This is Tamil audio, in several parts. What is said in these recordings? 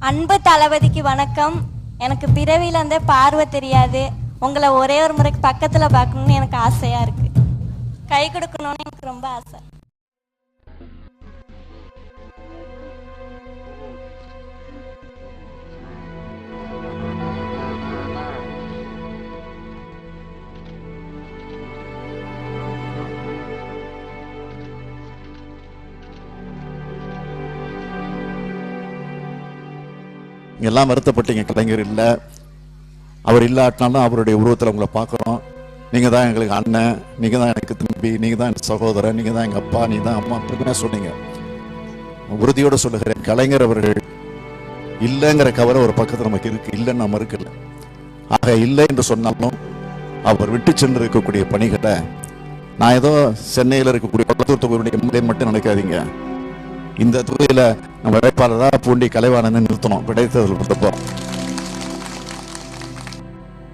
அன்பு தளபதிக்கு வணக்கம். எனக்கு பிறவியில இருந்தே பார்வை தெரியாது. உங்களை ஒரே ஒரு முறைக்கு பக்கத்துல பார்க்கணும்னு எனக்கு ஆசையா இருக்கு. கை கொடுக்கணும்னு எனக்கு ரொம்ப ஆசை. எல்லாம் வருத்தப்பட்டீங்க. கலைஞர் இல்லை, அவர் இல்லாட்டினாலும் அவருடைய உருவத்தில் உங்களை பார்க்குறோம். நீங்கள் தான் எங்களுக்கு அண்ணன், நீங்கள் தான் எனக்கு தம்பி, நீங்கள் தான் என் சகோதரன், நீங்கள் தான் எங்கள் அப்பா, நீ தான் அம்மா அப்படின்னு சொன்னீங்க. உறுதியோடு சொல்லுகிறேன், கலைஞர் அவர்கள் இல்லைங்கிற கவலை ஒரு பக்கத்தில் நமக்கு இருக்கு, இல்லைன்னு நம்ம இருக்குல்ல. ஆக இல்லை என்று சொன்னாலும் அவர் விட்டு சென்று இருக்கக்கூடிய பணிகளை நான் ஏதோ சென்னையில் இருக்கக்கூடிய தொகுதியுடைய எம்எல்ஏ மட்டும் நினைக்காதீங்க. இந்த தொகுதியில நம்ம வேட்பாளராக பூண்டி கலைவாணன் நிறுத்தணும். விடைத்தேர்தல் கொடுத்தப்போ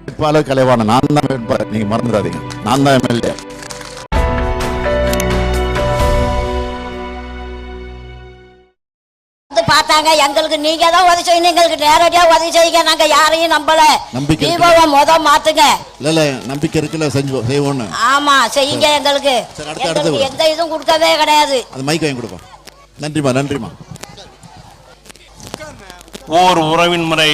வேட்பாளர் கலைவாணன் நான் தான் வேட்பாளர், நீங்க மறந்துடாதீங்க. நான் தான் எம்எல்ஏ. பார்த்தாங்க எங்களுக்கு நீங்க தான் உதவி செய்யணும், எங்களுக்கு நேரடியா உதவி செய்யுங்க. நாங்க யாரையும் நம்பல. நம்பிக்கை மாத்துங்க. இல்ல நம்பிக்கை இருக்குல்ல, செய்வோம். ஆமா செய்யுங்க. எங்களுக்கு எந்த இதுவும் கொடுக்கவே கிடையாது. அது மைக் வாங்கி கொடுப்போம். நன்றிமா, நன்றிமா. ஓர் உறவின் முறை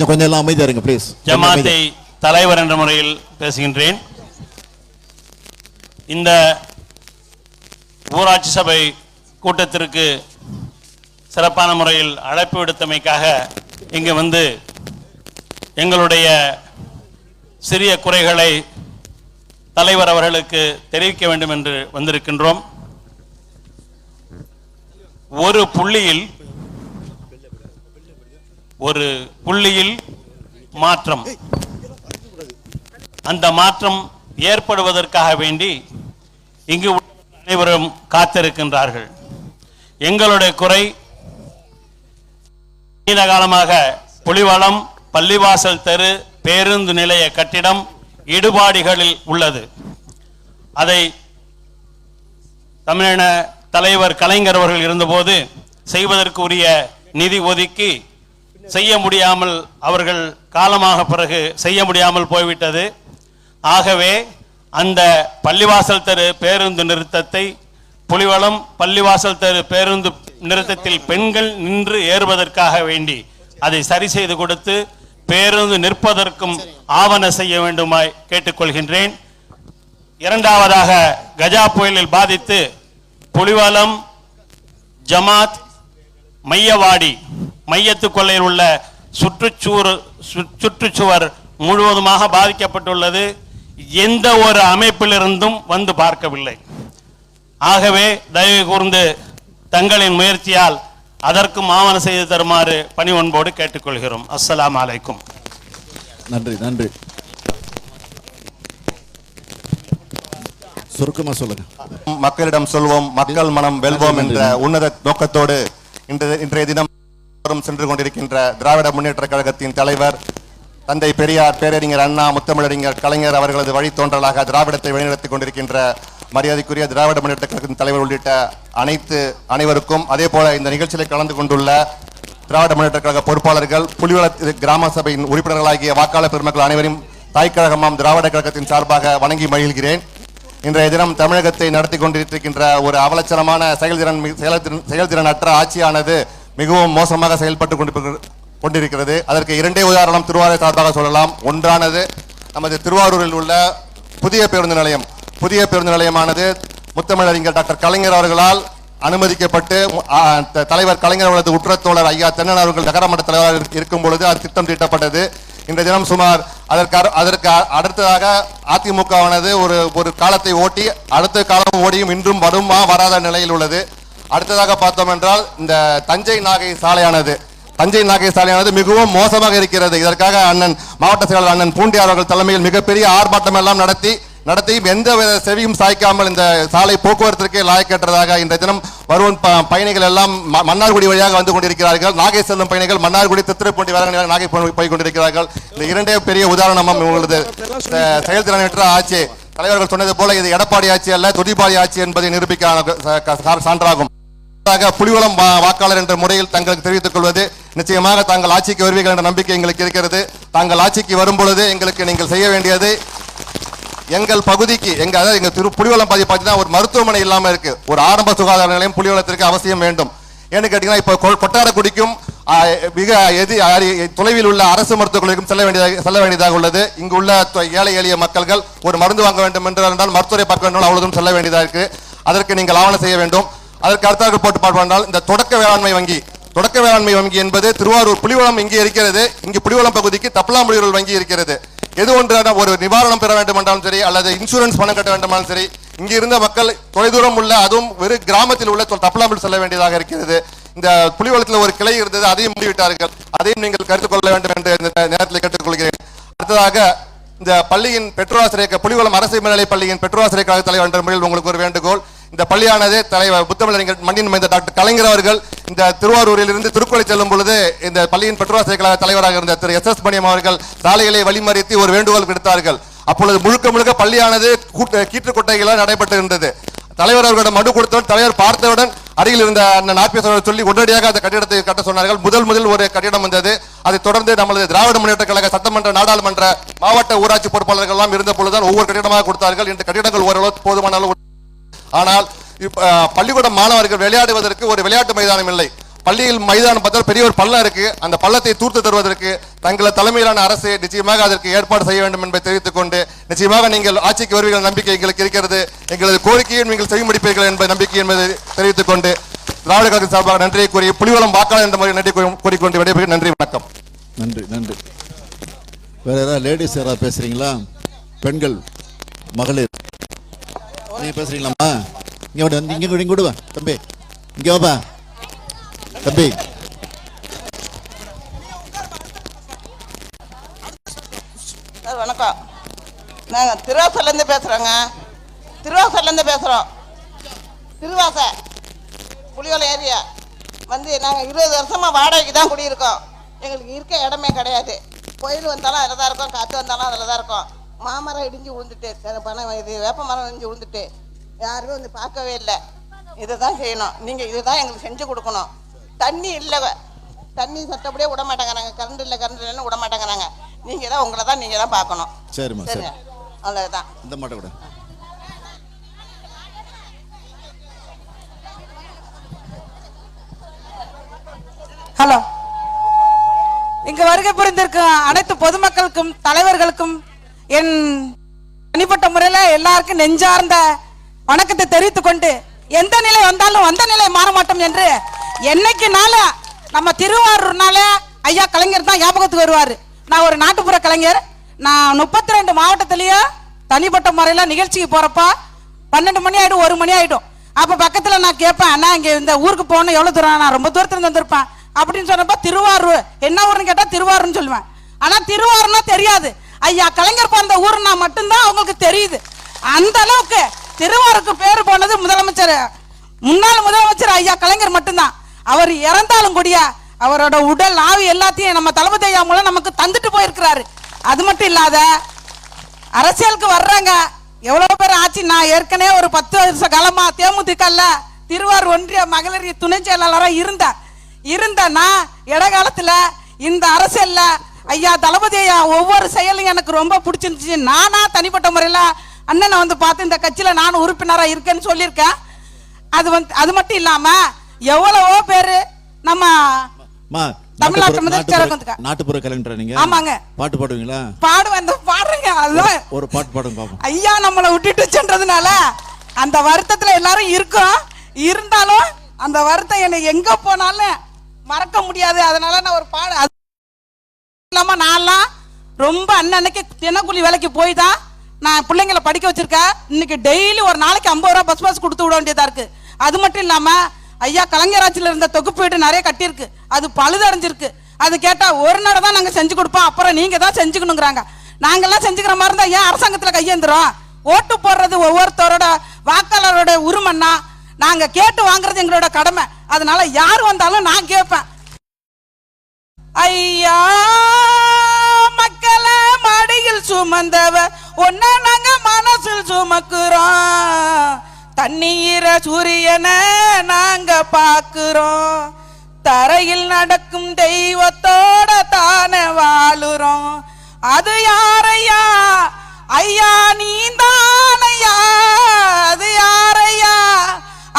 கொஞ்சம் எல்லாம் அமைதியா இருங்க ப்ளீஸ். ஜமாத்தை தலைவர் என்ற முறையில் பேசுகின்றேன். இந்த ஊராட்சி சபை கூட்டத்திற்கு சிறப்பான முறையில் அழைப்பு விடுத்தமைக்காக இங்கு வந்து எங்களுடைய சிறிய குறைகளை தலைவர் அவர்களுக்கு தெரிவிக்க வேண்டும் என்று வந்திருக்கின்றோம். ஒரு புள்ளியில் மாற்றம், அந்த மாற்றம் ஏற்படுவதற்காக வேண்டி இங்கு அனைவரும் காத்திருக்கின்றார்கள். எங்களுடைய குறை நீண்ட காலமாக புலிவளம் பள்ளிவாசல் தெரு பேருந்து நிலைய கட்டிடம் இடுபாடுகளில் உள்ளது. அதை தமிழின தலைவர் கலைஞர் அவர்கள் இருந்தபோது செய்வதற்கு உரிய நிதி ஒதுக்கி செய்ய முடியாமல், அவர்கள் காலமாக பிறகு செய்ய முடியாமல் போய்விட்டது. ஆகவே அந்த பள்ளிவாசல் தெரு பேருந்து நிறுத்தத்தை புலிவளம் பள்ளிவாசல் தெரு பேருந்து நிறுத்தத்தில் பெண்கள் நின்று ஏறுவதற்காக வேண்டி அதை சரி செய்து கொடுத்து பேருந்து நிற்பதற்கும் ஆவண செய்ய வேண்டுமாய் கேட்டுக்கொள்கின்றேன். இரண்டாவதாக, கஜா புயலில் பாதித்து புலிவளம் ஜமாத் மையவாடி மையத்து கொள்ளையில் உள்ள சுற்றுச்சுவர் முழுவதுமாக பாதிக்கப்பட்டுள்ளது. எந்த ஒரு அமைப்பிலிருந்தும் வந்து பார்க்கவில்லை. ஆகவே தயவு கூர்ந்து தங்களின் முயற்சியால் அதற்கும் ஆவணம் செய்து தருமாறு பணிவன்போடு கேட்டுக்கொள்கிறோம். அஸ்ஸலாமு அலைக்கும். நன்றி, நன்றி. சுருக்கமா சொல்லுங்க. மக்களிடம் சொல்வோம், மக்கள் மனம் வெல்வோம் என்ற உன்னத நோக்கத்தோடு இன்றைய தினம் சென்று கொண்டிருக்கின்ற திராவிட முன்னேற்ற கழகத்தின் தலைவர் தந்தை பெரியார், பேரறிஞர் அண்ணா, முத்தமிழறிஞர் கலைஞர் அவர்களது வழித்தோன்றலாக திராவிடத்தை வழிநடத்திக் கொண்டிருக்கின்ற மரியாதைக்குரிய திராவிட முன்னேற்ற கழகத்தின் தலைவர் உள்ளிட்ட அனைவருக்கும், அதே போல இந்த நிகழ்ச்சியில் கலந்து கொண்டுள்ள திராவிட முன்னேற்ற கழக பொறுப்பாளர்கள், புலிவள கிராம சபையின் உறுப்பினர்களாகிய வாக்காளர் பெருமக்கள் அனைவரும் தாய்க்கழகமாம் திராவிட கழகத்தின் சார்பாக வணங்கி மகிழ்கிறேன். இன்றைய தினம் தமிழகத்தை நடத்தி கொண்டிருக்கின்ற ஒரு அவலட்சணமான செயல்திறனற்ற ஆட்சியானது மிகவும் மோசமாக செயல்பட்டு கொண்டிருக்கிறது. அதற்கு இரண்டே உதாரணம் திருவாரூர் சார்பாக சொல்லலாம். ஒன்றானது நமது திருவாரூரில் உள்ள புதிய பேருந்து நிலையம். புதிய பேருந்து நிலையமானது முத்தமிழறிஞர் டாக்டர் கலைஞர் அவர்களால் அனுமதிக்கப்பட்டு தலைவர் கலைஞர் அவர்களது உற்றத்தோழர் ஐயா தென்னன் அவர்கள் நகரமன்ற தலைவராக இருக்கும் பொழுது அது திட்டம் தீட்டப்பட்டது. இன்றைய தினம் சுமார் அதற்கு அடுத்ததாக அதிமுகவானது ஒரு காலத்தை ஓட்டி அடுத்த காலம் ஓடியும் இன்றும் வராத நிலையில் உள்ளது. அடுத்ததாக பார்த்தோம் என்றால் இந்த தஞ்சை நாகை சாலையானது மிகவும் மோசமாக இருக்கிறது. இதற்காக மாவட்ட செயலாளர் அண்ணன் பூண்டி அவர்கள் தலைமையில் மிகப்பெரிய ஆர்ப்பாட்டம் எல்லாம் நடத்தி எந்த செவியும் சாய்க்காமல் இந்த சாலை போக்குவரத்திற்கே லாயக்கற்றதாக இன்றைய தினம் வரும் பயணிகள் எல்லாம் மன்னார்குடி வழியாக வந்து கொண்டிருக்கிறார்கள். நாகை செல்லும் பயணிகள் மன்னார்குடி திருத்துறைப்பூண்டி வர நாகை போய் கொண்டிருக்கிறார்கள். இந்த இரண்டே பெரிய உதாரணமும் உங்களது செயல்திறனற்ற ஆட்சி. தலைவர்கள் சொன்னது போல இது எடப்பாடி ஆட்சி அல்ல, துதிபாடி ஆட்சி என்பதை நிரூபிக்க சான்றாகும். புலிவலம் வாக்காளர் என்ற முறையில் தங்களுக்கு தெரிவித்துக் கொள்வது, நிச்சயமாக தாங்கள் ஆட்சிக்கு வருவீர்கள் என்ற நம்பிக்கை எங்களுக்கு இருக்கிறது. தாங்கள் ஆட்சிக்கு வரும் பொழுது எங்களுக்கு நீங்கள் செய்ய வேண்டியது, எங்கள் பகுதிக்கு எங்க புலிவலம் பகுதி பார்த்தீங்கன்னா ஒரு மருத்துவமனை இல்லாம இருக்கு. ஒரு ஆரம்ப சுகாதார நிலையம் புலிவலத்திற்கு அவசியம் வேண்டும். ஏன்னு கேட்டீங்கன்னா இப்போ கொட்டாரக்குடிக்கும் மிக தொலைவில் உள்ள அரசு மருத்துவக் கல்லூரிக்கும் செல்ல வேண்டியதாக உள்ளது. இங்கு உள்ள ஏழை எளிய மக்கள்கள் ஒரு மருந்து வாங்க வேண்டும் என்றால் மருத்துவரை பார்க்க வேண்டும் அவ்வளவுதான் செல்ல வேண்டியதாக இருக்கு. அதற்கு நீங்கள் ஆவணம் செய்ய வேண்டும். அதற்கு அடுத்த போட்டு பார்ப்பதால் இந்த தொடக்க வேளாண்மை வங்கி என்பது திருவாரூர் புலிவலம் இங்கே இருக்கிறது. இங்கு புலிவலம் பகுதிக்கு தப்பலாம்புலியூர் வங்கி இருக்கிறது. எது ஒன்றான ஒரு நிவாரணம் பெற வேண்டும் என்றாலும் சரி, அல்லது இன்சூரன்ஸ் பணம் கட்ட வேண்டுமானாலும் சரி, இங்க இருந்த மக்கள் தொலைதூரம் உள்ள, அதுவும் வெறும் கிராமத்தில் உள்ள தப்பலாம்புல் செல்ல வேண்டியதாக இருக்கிறது. இந்த புலிவலத்தில் ஒரு கிளை இருந்தது, அதையும் மூடிவிட்டார்கள். அதையும் நீங்கள் கருத்துக் கொள்ள வேண்டும் என்று இந்த நேரத்தில் கேட்டுக்கொள்கிறேன். அடுத்ததாக இந்த பள்ளியின் பெற்றோராசிரியர் புலிவலம் அரசு மேல்நிலை பள்ளியின் பெற்றோராசிரியர் கழக தலைவர் என்ற முறையில் உங்களுக்கு ஒரு வேண்டுகோள். இந்த பள்ளியானது தலைவர் புத்தமிழறிஞர் மண்ணின் மைந்த டாக்டர் கலைஞர் அவர்கள் இந்த திருவாரூரில் இருந்து திருக்குவளை செல்லும் பொழுது இந்த பள்ளியின் பெற்றோராசிரியர் கழக தலைவராக இருந்த திரு SS மணியம் அவர்கள் சாலைகளை வழிமறித்து ஒரு வேண்டுகோள் விடுத்தார்கள். அப்பொழுது முழுக்க பள்ளியானது கீற்று கொட்டைகளால் நடைபெற்றிருந்தது. தலைவர் அவர்களிடம் மனு கொடுத்தவுடன் தலைவர் பார்த்தவுடன் அருகில் இருந்த நாற்பது சொல்லி உடனடியாக அந்த கட்டிடத்தை கட்ட சொன்னார்கள். முதல் ஒரு கட்டிடம் வந்தது. அதை தொடர்ந்து நமது திராவிட முன்னேற்ற கழக சட்டமன்ற, நாடாளுமன்ற, மாவட்ட ஊராட்சி பொறுப்பாளர்கள் எல்லாம் இருந்த பொழுதுதான் ஒவ்வொரு கட்டிடமாக கொடுத்தார்கள். இந்த கட்டிடங்கள் ஓரளவு போதுமான. ஆனால் பள்ளிக்கூட மாணவர்கள் விளையாடுவதற்கு ஒரு விளையாட்டு மைதானம் இல்லை. பள்ளியில் மைதானம் பார்த்தால் பெரிய ஒரு பள்ளம் இருக்கு. அந்த பள்ளத்தை தூர்த்து தருவதற்கு தங்கள் தலைமையிலான அரசு நிச்சயமாக அதற்கு ஏற்பாடு செய்ய வேண்டும் என்பதை தெரிவித்துக் கொண்டு, நிச்சயமாக நீங்கள் ஆட்சிக்கு வருவீர்கள் நம்பிக்கை எங்களுக்கு இருக்கிறது. எங்களது கோரிக்கையை நீங்கள் செய்முடிப்பீர்கள் என்பதை நம்பிக்கை என்பதை தெரிவித்துக் கொண்டு திராவிட கழக சார்பாக நன்றியை கூறி புலிவலம் வாக்காளர் என்ற முறையில் நன்றி கூறிக்கொண்டு விடைபெறுகிறேன். நன்றி, வணக்கம். நன்றி. வேற யாராவது லேடிஸ் யாராவது பேசுறீங்களா? பெண்கள், மகளிர் நீங்க பேசுறீங்களாமா? இங்க கொடுவா தம்பி, இங்க வாப்பா தம்பி. வணக்கம். நாங்கள் திருவாசலேருந்து பேசுகிறோங்க. திருவாச புலிவலம் ஏரியா வந்து நாங்கள் 20 வருஷமாக வாடகைக்கு தான் குடியிருக்கோம். எங்களுக்கு இருக்க இடமே கிடையாது. கோயில் வந்தாலும் அதில் தான் இருக்கோம், காற்று வந்தாலும் அதில் தான் இருக்கோம். மாமரம் இடிஞ்சு விழுந்துட்டு, வேப்ப மரம் இடிஞ்சு விழுந்துட்டு, யாருமே வந்து பார்க்கவே இல்லை. இதை தான் செய்யணும். நீங்கள் இதுதான் எங்களுக்கு செஞ்சு கொடுக்கணும். தண்ணி இல்லை, தண்ணி சட்டப்படியே விட மாட்டேங்கிறாங்க. கரண்ட் இல்லைன்னு விட மாட்டேங்கிறாங்க. நீங்கள் தான் உங்களை தான் நீங்கள் தான் பார்க்கணும். சரிம்மா, சரி, அவ்வளோதான். இந்த மாட்ட கூட ஹலோ. இங்கு வருகை புரிந்திருக்கும் அனைத்து பொதுமக்களுக்கும் தலைவர்களுக்கும் என் தனிப்பட்ட முறையில் எல்லாருக்கும் நெஞ்சார்ந்த வணக்கத்தை தெரிவித்துக் கொண்டு, எந்த நிலை வந்தாலும் வந்த நிலை மாற மாட்டோம் என்று என்னைக்குனால நம்ம திருவாரூர்னால ஐயா கலைஞர் தான் ஞாபகத்துக்கு வருவார். நான் ஒரு நாட்டுப்புற கலைஞர். நான் 32 மாவட்டத்திலேயே தனிப்பட்ட முறையில் நிகழ்ச்சிக்கு போறப்ப 12 மணி ஆயிடும், 1 மணி ஆயிடும். அப்ப பக்கத்துல நான் கேட்பேன், அண்ணா இங்க இந்த ஊருக்கு போகணும் எவ்வளவு தூரம்? நான் ரொம்ப தூரத்துல வந்திருப்பேன் அப்படின்னு சொன்னப்ப திருவாரூர் என்ன ஊருன்னு கேட்டா திருவாரூர்னு சொல்லுவேன். ஆனா திருவாரூர்னா தெரியாது. ஐயா கலைஞர் பிறந்த ஊருன்னா மட்டும்தான் அவங்களுக்கு தெரியுது. அந்த அளவுக்கு திருவாரூருக்கு பேரு போனது முன்னாள் முதலமைச்சர் ஐயா கலைஞர் மட்டும்தான். அவர் இறந்தாலும் கூடிய அவரோட உடல் ஆவி எல்லாத்தையும் நம்ம தளபதி ஐயா மூலம் நமக்கு தந்துட்டு போயிருக்கிறாரு. அது மட்டும் இல்லாத அரசியலுக்கு வர்றாங்க எவ்வளவு பேர் ஆச்சு. நான் ஏற்கனவே ஒரு 10 வருஷ காலமா தேமுதிகல திருவாரூர் ஒன்றிய மகளிர் துணை செயலாளராக இருந்தேன்னா இடகாலத்துல இந்த அரசியல்ல ஐயா தளபதி ஐயா ஒவ்வொரு செயலும் எனக்கு ரொம்ப பிடிச்சிருந்துச்சு. நானா தனிப்பட்ட முறையில அண்ணனை வந்து பார்த்து இந்த கட்சியில நான் உறுப்பினரா இருக்கேன்னு சொல்லியிருக்கேன். அது மட்டும் இல்லாம எவ்வளவோ பேரு நம்ம தமிழ்நாட்டு முதலமைச்சர் நாட்டுப்புற கலைஞர் நீங்க. ஆமாங்க. பாட்டு பாடுவீங்களா? பாடுறேங்க. அதுதான் ஒரு பாட்டு பாடுங்க பாப்போம். ஐயா நம்மளை விட்டுட்டு சென்றதுனால அந்த வருத்தத்துல எல்லாரும் இருக்கோம். இருந்தாலும் அந்த வருத்தம் என்னை எங்க போனாலும் மறக்க முடியாது. அதனால நான் ஒரு பாடு இல்லாம நான்லாம் ரொம்ப அன்னைக்கு தினக்கூலி வேலைக்கு போய் தான் நான் பிள்ளைங்களை படிக்க வச்சிருக்கேன். இன்னைக்கு டெய்லி ஒரு நாளைக்கு 50 ரூபா பஸ் கொடுத்து விட வேண்டியதா இருக்கு. அது மட்டும் இல்லாம ஐயா கலைஞராட்சியில இருந்த தொகுப்பு வீடு நிறைய கட்டியிருக்கு, அது பழுதடைஞ்சிருக்கு. அது கேட்டா ஒரு நாள் தான் நாங்க செஞ்சு கொடுப்போம், அப்புறம் நீங்க தான் செஞ்சுக்கணுங்கிறாங்க. நாங்கெல்லாம் செஞ்சுக்கிற மாதிரி இருந்தா ஏன் அரசாங்கத்துல கையேந்துரும்? ஓட்டு போடுறது ஒவ்வொருத்தரோட வாக்காளரோட உரிமைன்னா நாங்க கேட்டு வாங்குறது எங்களோட கடமை. அதனால யார் வந்தாலும் நான் கேட்பேன், ஐயா மக்களை மடியில் சுமந்தவ ஒன்ன நாங்க மனசில் சுமக்குறோம். கண்ணீர சூரியனை நாங்க பாக்குறோம், தரையில் நடக்கும் தெய்வத்தோட தானே வாழுறோம். அது யாரையா ஐயா நீந்தானையா, அது யாரையா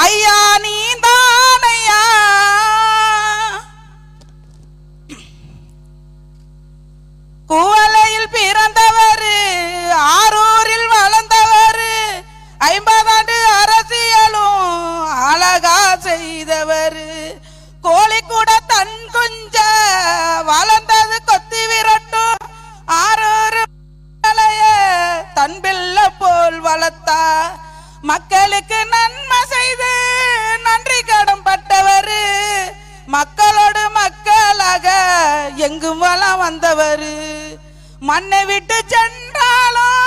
ஐயா நீந்தானையா. குவளையில் பிறந்தவர், ஆரூரில் வளர்ந்தவர், 50 ஆண்டு அரசியலும் அழகா செய்தவர். கோழி கூட தன் குஞ்ச வளர்ந்தது கொத்தி விரட்டும், ஆரூர் தன் பிள்ளை போல் வளர்த்தா. மக்களுக்கு நன்மை செய்து நன்றி கடன் பட்டவர், மக்களோடு மக்களாக எங்கும் வளம் வந்தவர். மண்ணை விட்டு சென்றாலும்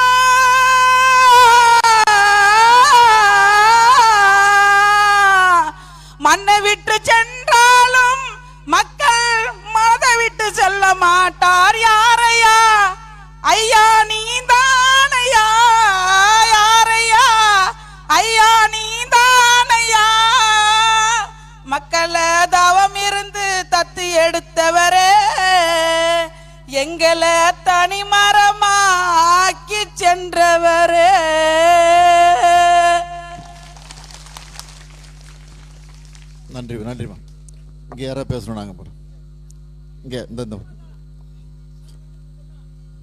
மண்ணை விட்டு சென்றாலும் மக்கள் மனதை விட்டு செல்ல மாட்டார். யாரையா ஐயா நீதானையா, யாரையா ஐயா நீதானையா. மக்களை தவம் இருந்து தத்து எடுத்தவரே, எங்களை தனிமரமாக்கி சென்றவரே. நன்றி நன்றிமா. இங்கே யாராவது பேசணும்? நாங்கள் போகிறோம். இங்கே இந்த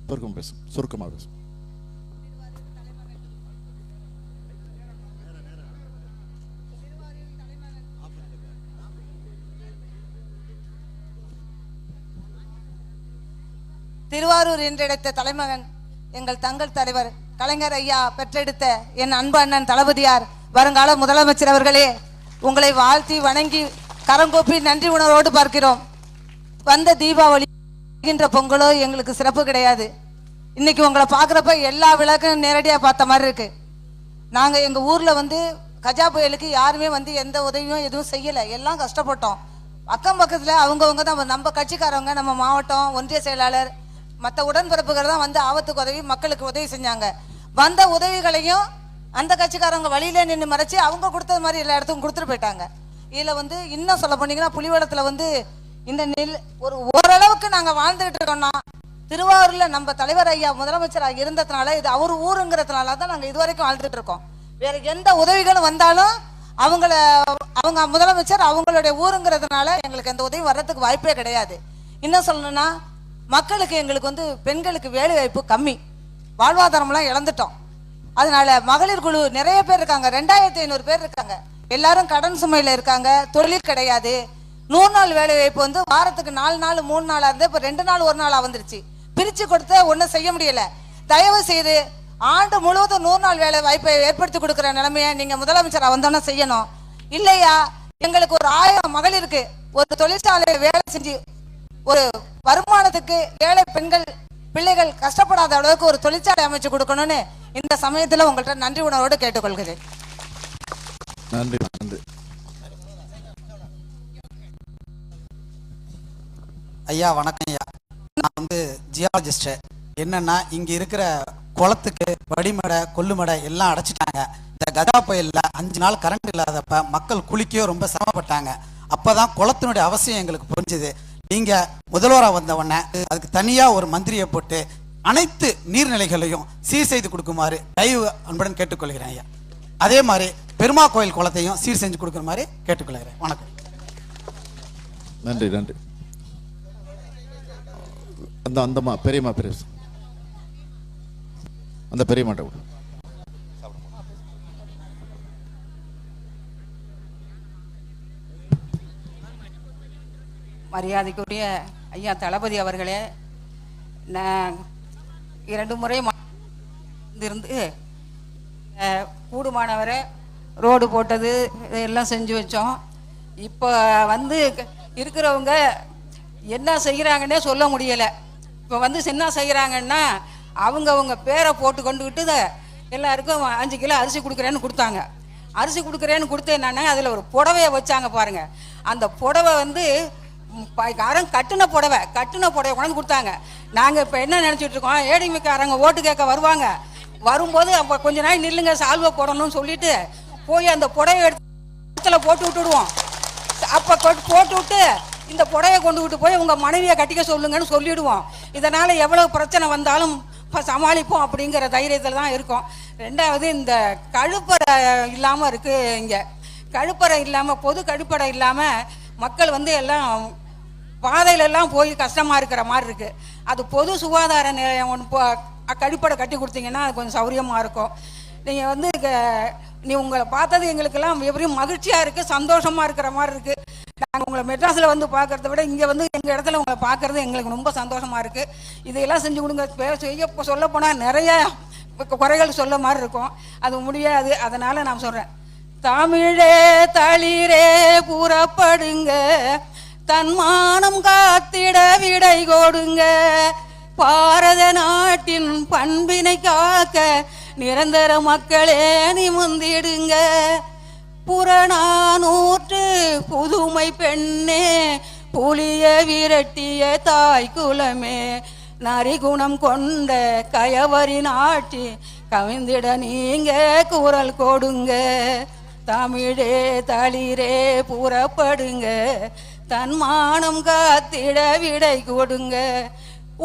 சுருக்கம் பேசும், சுருக்கமாக பேசும். திருவாரூர் என்றெடுத்த தலைமகன் எங்கள் தங்கள் தலைவர் கலைஞர் ஐயா பெற்றெடுத்த என் அன்பு அண்ணன் தளபதியார் வருங்கால முதலமைச்சர் அவர்களே, உங்களை வாழ்த்தி வணங்கி கரங்கோப்பி நன்றி உணர்வோடு பார்க்கிறோம். வந்த தீபாவளி பொங்கலோ எங்களுக்கு சிறப்பு கிடையாது. இன்னைக்கு உங்களை பார்க்குறப்ப எல்லா விளக்கும் நேரடியாக பார்த்த மாதிரி இருக்கு. நாங்கள் எங்கள் ஊரில் வந்து கஜா புயலுக்கு யாருமே வந்து எந்த உதவியும் எதுவும் செய்யலை, எல்லாம் கஷ்டப்பட்டோம். அக்கம் பக்கத்தில் அவங்கவுங்க தான், நம்ம கட்சிக்காரவங்க, நம்ம மாவட்டம் ஒன்றிய செயலாளர், மற்ற உடன்பிறப்புகள் தான் வந்து ஆபத்துக்கு உதவி மக்களுக்கு உதவி செஞ்சாங்க. வந்த உதவிகளையும் அந்த கட்சிக்காரவங்க வழியிலே நின்று மறைச்சி அவங்க கொடுத்தது மாதிரி எல்லா இடத்துக்கும் கொடுத்துட்டு போயிட்டாங்க. இதில் வந்து இன்னும் சொல்ல போனீங்கன்னா புலிவளத்தில் வந்து இந்த ஓரளவுக்கு நாங்கள் வாழ்ந்துகிட்டு இருக்கோம்னா திருவாரூரில் நம்ம தலைவர் ஐயா முதலமைச்சராக இருந்ததுனால, இது அவர் ஊருங்கிறதுனால தான் நாங்கள் இது வரைக்கும் வாழ்ந்துட்டு இருக்கோம். வேற எந்த உதவிகளும் வந்தாலும் அவங்க முதலமைச்சர் அவங்களுடைய ஊருங்கிறதுனால எங்களுக்கு எந்த உதவி வர்றதுக்கு வாய்ப்பே கிடையாது. இன்னும் சொல்லணும்னா மக்களுக்கு எங்களுக்கு வந்து பெண்களுக்கு வேலை வாய்ப்பு கம்மி, வாழ்வாதாரம்லாம் இழந்துட்டோம். அதனால மகளிர் குழு நிறைய பேர் இருக்காங்க, 2500 பேர் இருக்காங்க. எல்லாரும் கடன் சுமையில இருக்காங்க, தொழில் கிடையாது. 100 நாள் வேலை வாய்ப்பு வந்து வாரத்துக்கு 4 நாள் 3 நாளா இருந்து இப்ப 2 நாள் 1 நாளா வந்துருச்சு. பிரிச்சு கொடுத்த ஒன்னும் செய்ய முடியல. தயவு செய்து ஆண்டு முழுவதும் 100 நாள் வேலை வாய்ப்பை ஏற்படுத்தி கொடுக்குற நிலைமையை நீங்க முதலமைச்சரா வந்தோன்னா செய்யணும். இல்லையா எங்களுக்கு ஒரு 1000 மகளிருக்கு ஒரு தொழிற்சாலை வேலை செஞ்சு ஒரு வருமானத்துக்கு ஏழை பெண்கள் பிள்ளைகள் கஷ்டப்படாத அளவுக்கு ஒரு தொழிற்சாலை அமைச்சு கொடுக்கணும்னு இந்த சமயத்துல உங்கள்கிட்ட நன்றி உணர்வோடு கேட்டுக்கொள்கிறேன். நன்றி நன்றி. ஐயா வணக்கம் ஐயா. நான் வந்து ஜியாலஜிஸ்ட். என்னன்னா இங்க இருக்கிற குளத்துக்கு வடிமடை கொல்லுமடை எல்லாம் அடைச்சிட்டாங்க. இந்த கஜா புயல்ல 5 நாள் கரண்ட் இல்லாதப்ப மக்கள் குளிக்கவே ரொம்ப சிரமப்பட்டாங்க. அப்பதான் குளத்தினுடைய அவசியம் எங்களுக்கு புரிஞ்சுது. நீங்க முதல்வராக வந்த உடனே அதுக்கு தனியா ஒரு மந்திரியை போட்டு அனைத்து நீர்நிலைகளையும் சீர் செய்து கொடுக்குமாறு தயவு அன்புடன் கேட்டுக்கொள்கிறேன் ஐயா. அதே மாதிரி பெருமா கோயில் குளத்தையும் சீர் செஞ்சு கொடுக்குற மாதிரி கேட்டுக்கொள்கிறேன். வணக்கம். நன்றி நன்றி. அந்த பெரியம்மா பெரிய அந்த பெரியம்மாட்ட கூட மரியாதைக்குரிய ஐயா தளபதி அவர்களே, நான் 2 முறை இருந்து கூடுமானவரை ரோடு போட்டது இதெல்லாம் செஞ்சு வச்சோம். இப்போ வந்து இருக்கிறவங்க என்ன செய்கிறாங்கன்னே சொல்ல முடியலை. இப்போ வந்து என்ன செய்கிறாங்கன்னா அவங்க பேரை போட்டு கொண்டுக்கிட்டு எல்லாருக்கும் 5 கிலோ அரிசி கொடுக்குறேன்னு கொடுத்தாங்க. அரிசி கொடுக்குறேன்னு கொடுத்து என்னன்னா அதில் ஒரு புடவையை வச்சாங்க பாருங்க. அந்த புடவை வந்து கட்டின புடவை கொண்டாந்து கொடுத்தாங்க. நாங்கள் இப்போ என்ன நினச்சிட்டு இருக்கோம், ஏடிமிக்காரங்க ஓட்டு கேட்க வருவாங்க, வரும்போது அப்போ கொஞ்ச நாள் நில்லுங்க சால்வை போடணும்னு சொல்லிட்டு போய் அந்த புடவை எடுத்துல போட்டு விட்டுடுவோம். அப்போ போட்டு விட்டு இந்த புடவையை கொண்டு விட்டு போய் உங்கள் மனைவியை கட்டிக்க சொல்லுங்கன்னு சொல்லிவிடுவோம். இதனால் எவ்வளோ பிரச்சனை வந்தாலும் சமாளிப்போம் அப்படிங்கிற தைரியத்தில் தான் இருக்கோம். ரெண்டாவது, இந்த கழிப்பறை இல்லாமல் இருக்குது. இங்கே கழிப்பறை இல்லாமல், பொது கழிப்பறை இல்லாமல் மக்கள் வந்து எல்லாம் பாதையிலெல்லாம் போய் கஷ்டமாக இருக்கிற மாதிரி இருக்குது. அது பொது சுகாதார நிலையம் ஒன்று கழிப்பறை கட்டி கொடுத்தீங்கன்னா அது கொஞ்சம் சௌரியமாக இருக்கும். நீங்கள் வந்து நீ உங்களை பார்த்தது எங்களுக்கெல்லாம் எப்படியும் மகிழ்ச்சியாக இருக்குது, சந்தோஷமாக இருக்கிற மாதிரி இருக்குது. நாங்கள் உங்களை மெட்ராஸில் வந்து பார்க்குறத விட இங்கே வந்து எங்கள் இடத்துல உங்களை பார்க்குறது எங்களுக்கு ரொம்ப சந்தோஷமாக இருக்குது. இதையெல்லாம் செஞ்சு கொடுங்க. சொல்ல போனால் நிறைய குறைகள் சொல்ல மாதிரி இருக்கும், அது முடியாது. அதனால் நான் சொல்கிறேன், தமிழே தளிரே புறப்படுங்க, தன்மானம் காத்திட விடை கொடுங்க, பாரத நாட்டின் பண்பினை காக்க நிரந்தர மக்களே நிமிர்ந்திடுங்க, புறநானூற்று புதுமை பெண்ணே, புலிய விரட்டிய தாய் குலமே, நரிகுணம் கொண்ட கயவரி நாட்டி கவிழ்ந்திட நீங்க குரல் கொடுங்க, தமிழே தளிரே புறப்படுங்க, தன்மானம் காத்திட விடை கொடுங்க,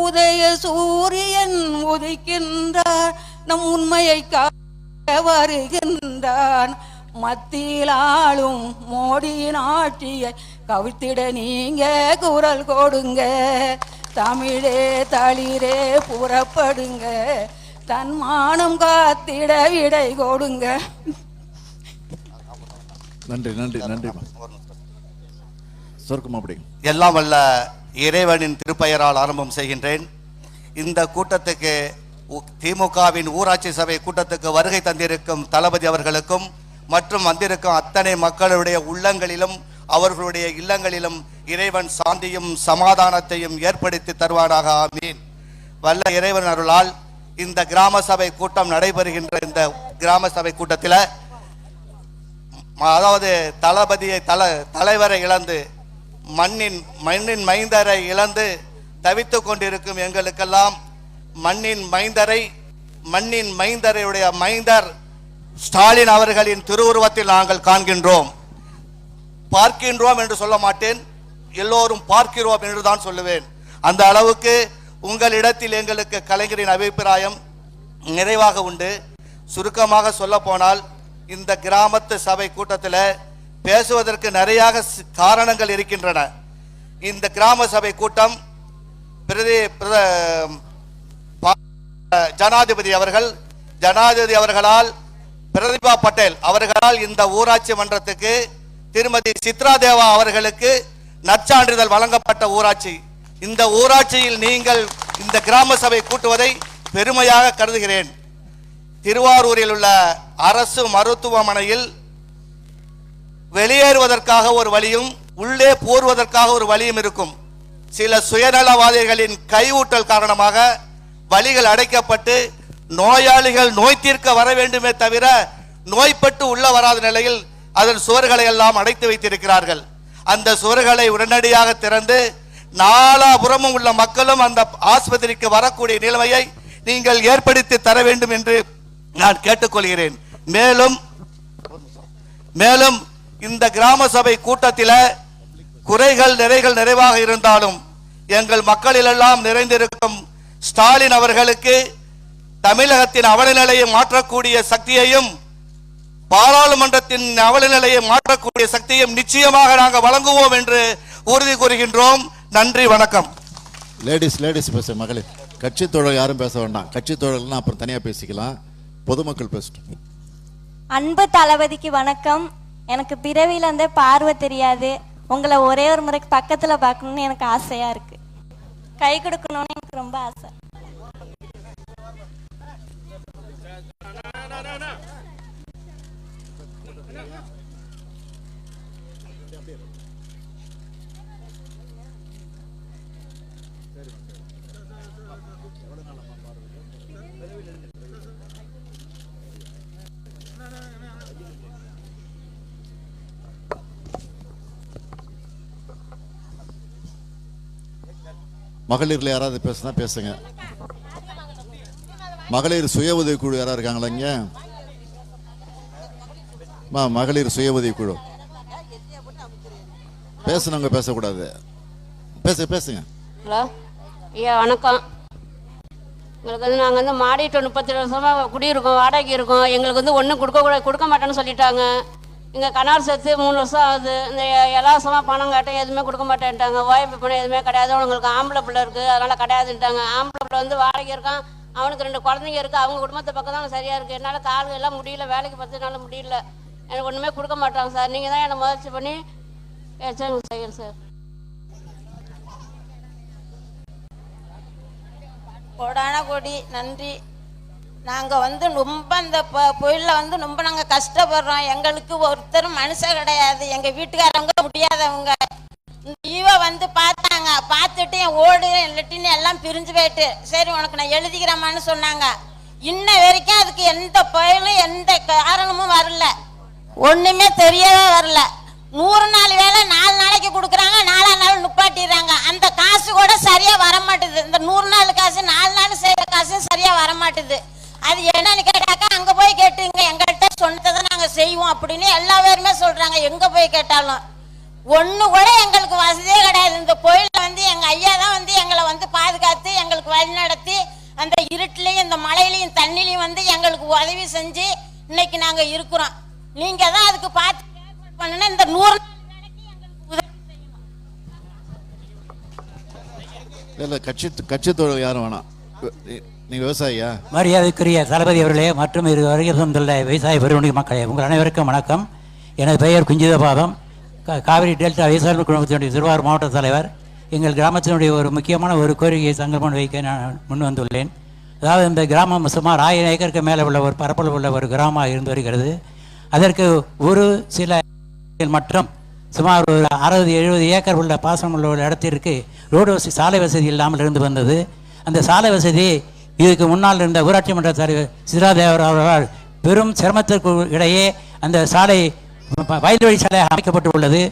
உதய சூரியன் உதிக்கின்றார், நம் உண்மையை காக்க வருகின்றான், மத்தியில் ஆளும் மோடியின் ஆட்சியை கவிழ்த்திட நீங்க குரல் கொடுங்க, தமிழே தளிரே புறப்படுங்க, தன்மானம் காத்திட விடை கொடுங்க. நன்றி நன்றி நன்றி. சொர்க்கம் அப்படி எல்லாம் வல்ல இறைவனின் திருப்பெயரால் ஆரம்பம் செய்கின்றேன். இந்த கூட்டத்துக்கு திமுகவின் ஊராட்சி சபை கூட்டத்துக்கு வருகை தந்திருக்கும் தளபதி அவர்களுக்கும் மற்றும் வந்திருக்கும் அத்தனை மக்களுடைய உள்ளங்களிலும் அவர்களுடைய இல்லங்களிலும் இறைவன் சாந்தியும் சமாதானத்தையும் ஏற்படுத்தி தருவானாக. ஆமீன். வல்ல இறைவன் அருளால் இந்த கிராம சபை கூட்டம் நடைபெறுகின்ற இந்த கிராம சபை கூட்டத்தில், அதாவது தளபதியை தலைவரை இழந்து மண்ணின் மைந்தரை இழந்து தவித்து கொண்டிருக்கும் எங்களுக்கெல்லாம் மண்ணின் மைந்தரையுடைய மைந்தர் ஸ்டாலின் அவர்களின் திருவுருவத்தில் நாங்கள் பார்க்கின்றோம் என்று சொல்ல மாட்டேன், எல்லோரும் பார்க்கிறோம் என்று தான் சொல்லுவேன். அந்த அளவுக்கு உங்களிடத்தில் எங்களுக்கு கலைஞரின் அபிப்பிராயம் நிறைவாக உண்டு. சுருக்கமாக சொல்ல போனால், இந்த கிராமத்து சபை கூட்டத்தில் பேசுவதற்கு நிறைய காரணங்கள் இருக்கின்றன. இந்த கிராம சபை கூட்டம் ஜனாதிபதி அவர்களால் பிரதிபா பட்டேல் அவர்களால் இந்த ஊராட்சி மன்றத்துக்கு திருமதி சித்ரா தேவா அவர்களுக்கு நற்சான்றிதழ் வழங்கப்பட்ட ஊராட்சி. இந்த ஊராட்சியில் நீங்கள் இந்த கிராம சபை கூட்டுவதை பெருமையாக கருதுகிறேன். திருவாரூரில் உள்ள அரசு மருத்துவமனையில் வெளியேறுவதற்காக ஒரு வழியும் உள்ளே போர்வதற்காக ஒரு வழியும் இருக்கும். சில சுயநலவாதிகளின் கையூட்டல் காரணமாக வழிகள் அடைக்கப்பட்டு நோயாளிகள் நோய் தீர்க்க வர வேண்டுமே தவிர நோய்பட்டு உள்ள வராத நிலையில் அதன் சுவர்களை எல்லாம் அடைத்து வைத்திருக்கிறார்கள். அந்த சுவர்களை உடனடியாக திறந்து நாலாபுறமும் உள்ள மக்களும் அந்த ஆஸ்பத்திரிக்கு வரக்கூடிய நிலைமையை நீங்கள் ஏற்படுத்தி தர வேண்டும் என்று நான் கேட்டுக்கொள்கிறேன். மேலும் இந்த கிராம சபை கூட்டத்தில் குறைகள் நிறைகள் நிறைவாக இருந்தாலும் எங்கள் மக்களிலெல்லாம் நிறைந்திருக்கும் ஸ்டாலின் அவர்களுக்கு தமிழகத்தின் அவலநிலையை மாற்றக்கூடிய சக்தியையும் பாராளுமன்றத்தின் அவலநிலையை மாற்றக்கூடிய சக்தியையும் நிச்சயமாக நாங்கள் வழங்குவோம் என்று உறுதி கூறுகின்றோம். நன்றி, வணக்கம். லேடிஸ் பேச மகளிர் கட்சி தோழர் யாரும் பேச வேண்டாம். கட்சி தோழர்கள்லாம் அப்புறம் தனியா பேசிக்கலாம். பொதுமக்கள் பேசட்டும். அன்பு தளபதிக்கு வணக்கம். எனக்கு பிறவியில இருந்தே பார்வை தெரியாது. உங்களை ஒரே ஒரு முறைக்கு பக்கத்துல பார்க்கணும்னு எனக்கு ஆசையா இருக்கு. கை கொடுக்கணும்னு எனக்கு ரொம்ப ஆசை. மகளிர்ல யாராவது பேசுனா பேசுங்க. மகளிர் சுய உதவி குழு யாராவது இருக்காங்களா இங்க? மகளிர் சுய உதவி குழு. பேசுனவங்க பேசக்கூடாது. பேசுங்க. ஹலோ ஐயா வணக்கம். எங்களுக்கு வந்து நாங்கள் வந்து மாடிட்டு 32 வருஷமாக குடியிருக்கோம், வாடகைக்கு இருக்கோம். எங்களுக்கு வந்து ஒன்றும் கொடுக்க மாட்டேன்னு சொல்லிட்டாங்க. இங்கே கணவர் சேர்த்து 3 வருஷம் ஆகுது. இந்த இலவசமாக பணம் கேட்டால் எதுவுமே கொடுக்க மாட்டேன்ட்டாங்க. ஓய்வு பணம் எதுவுமே கிடையாது. உங்களுக்கு ஆம்பளை பிள்ளை இருக்குது, அதனால் கிடையாதுன்ட்டாங்க. ஆம்பளை பிள்ளை வந்து வாடகை இருக்கான், அவனுக்கு 2 குழந்தைங்க இருக்குது. அவங்க குடும்பத்தை பக்கம் தான் சரியாக இருக்குது. என்னால் கால் எல்லாம் முடியல, வேலைக்கு 10 நாள் முடியல. எனக்கு ஒன்றுமே கொடுக்க மாட்டாங்க சார். நீங்கள் தான் என்னை முயற்சி பண்ணி செய்யுங்க சார். கோடான கோடி நன்றி. நாங்கள் வந்து ரொம்ப இந்த புயலில் வந்து ரொம்ப நாங்கள் கஷ்டப்படுறோம். எங்களுக்கு ஒருத்தரும் மனுஷன் கிடையாது. எங்கள் வீட்டுக்காரவங்க முடியாதவங்க. இந்த ஈவை வந்து பார்த்தாங்க, பார்த்துட்டு என் ஓடு லெட்டின்னு எல்லாம் பிரிஞ்சு போயிட்டு, சரி உனக்கு நான் எழுதிக்கிறேம்மான்னு சொன்னாங்க. இன்ன வரைக்கும் அதுக்கு எந்த புயலும் எந்த காரணமும் வரல, ஒன்றுமே தெரியவே வரல. 100 நாள் வேலை 4 நாளைக்கு கொடுக்குறாங்க, 4ஆம் நாள் நிப்பாட்டிடுறாங்க. அந்த காசு கூட சரியா வர மாட்டுது. இந்த 100 நாள் காசு 4 நாள் செய்யற காசு சரியா வர மாட்டுது. அது என்னன்னு கேட்டாக்கா அங்க போய் கேட்டுங்க, எங்கள்கிட்ட சொன்னதை நாங்க செய்வோம் அப்படின்னு எல்லா பேருமே சொல்றாங்க. எங்க போய் கேட்டாலும் ஒண்ணு கூட எங்களுக்கு வசதியே கிடையாது. இந்த கோயில வந்து எங்க ஐயா தான் வந்து எங்களை வந்து பாதுகாத்து எங்களுக்கு வழி நடத்தி அந்த இருட்டிலையும் இந்த மழையிலையும் தண்ணிலையும் வந்து எங்களுக்கு உதவி செஞ்சு இன்னைக்கு நாங்க இருக்கிறோம். நீங்க தான் அதுக்கு பார்த்து பண்ணணும். இந்த 100 இல்லை கட்சி தொழில் யாரும் வேணாம். நீங்கள் விவசாயியா? மரியாதைக்குரிய தளபதி அவர்களே மற்றும் வருகை தந்துள்ள விவசாய பெருமணி மக்களே, உங்கள் அனைவருக்கும் வணக்கம். எனது பெயர் குஞ்சிதபாதம். காவிரி டெல்டா விவசாய குழுமத்தினுடைய திருவாரூர் மாவட்ட தலைவர். எங்கள் கிராமத்தினுடைய ஒரு முக்கியமான ஒரு கோரிக்கையை சங்கல்பம் வைக்க நான் முன் வந்துள்ளேன். அதாவது இந்த கிராமம் சுமார் 1000 ஏக்கருக்கு மேலே உள்ள ஒரு பரப்பளவு உள்ள ஒரு கிராமமாக இருந்து வருகிறது. அதற்கு ஒரு சில மற்றும் சுமார் ஒரு 60-70 ஏக்கர் உள்ள பாசனம் உள்ள ஒரு இடத்திற்கு ரோடு வசதி, சாலை வசதி இல்லாமல் இருந்து வந்தது. அந்த சாலை வசதி இதுக்கு முன்னால் இருந்த ஊராட்சி மன்ற தலைவர் சித்ராதேவர் அவர்களால் பெரும் சிரமத்திற்கு இடையே அந்த சாலை வயல்வெளி சாலை அமைக்கப்பட்டு உள்ளது.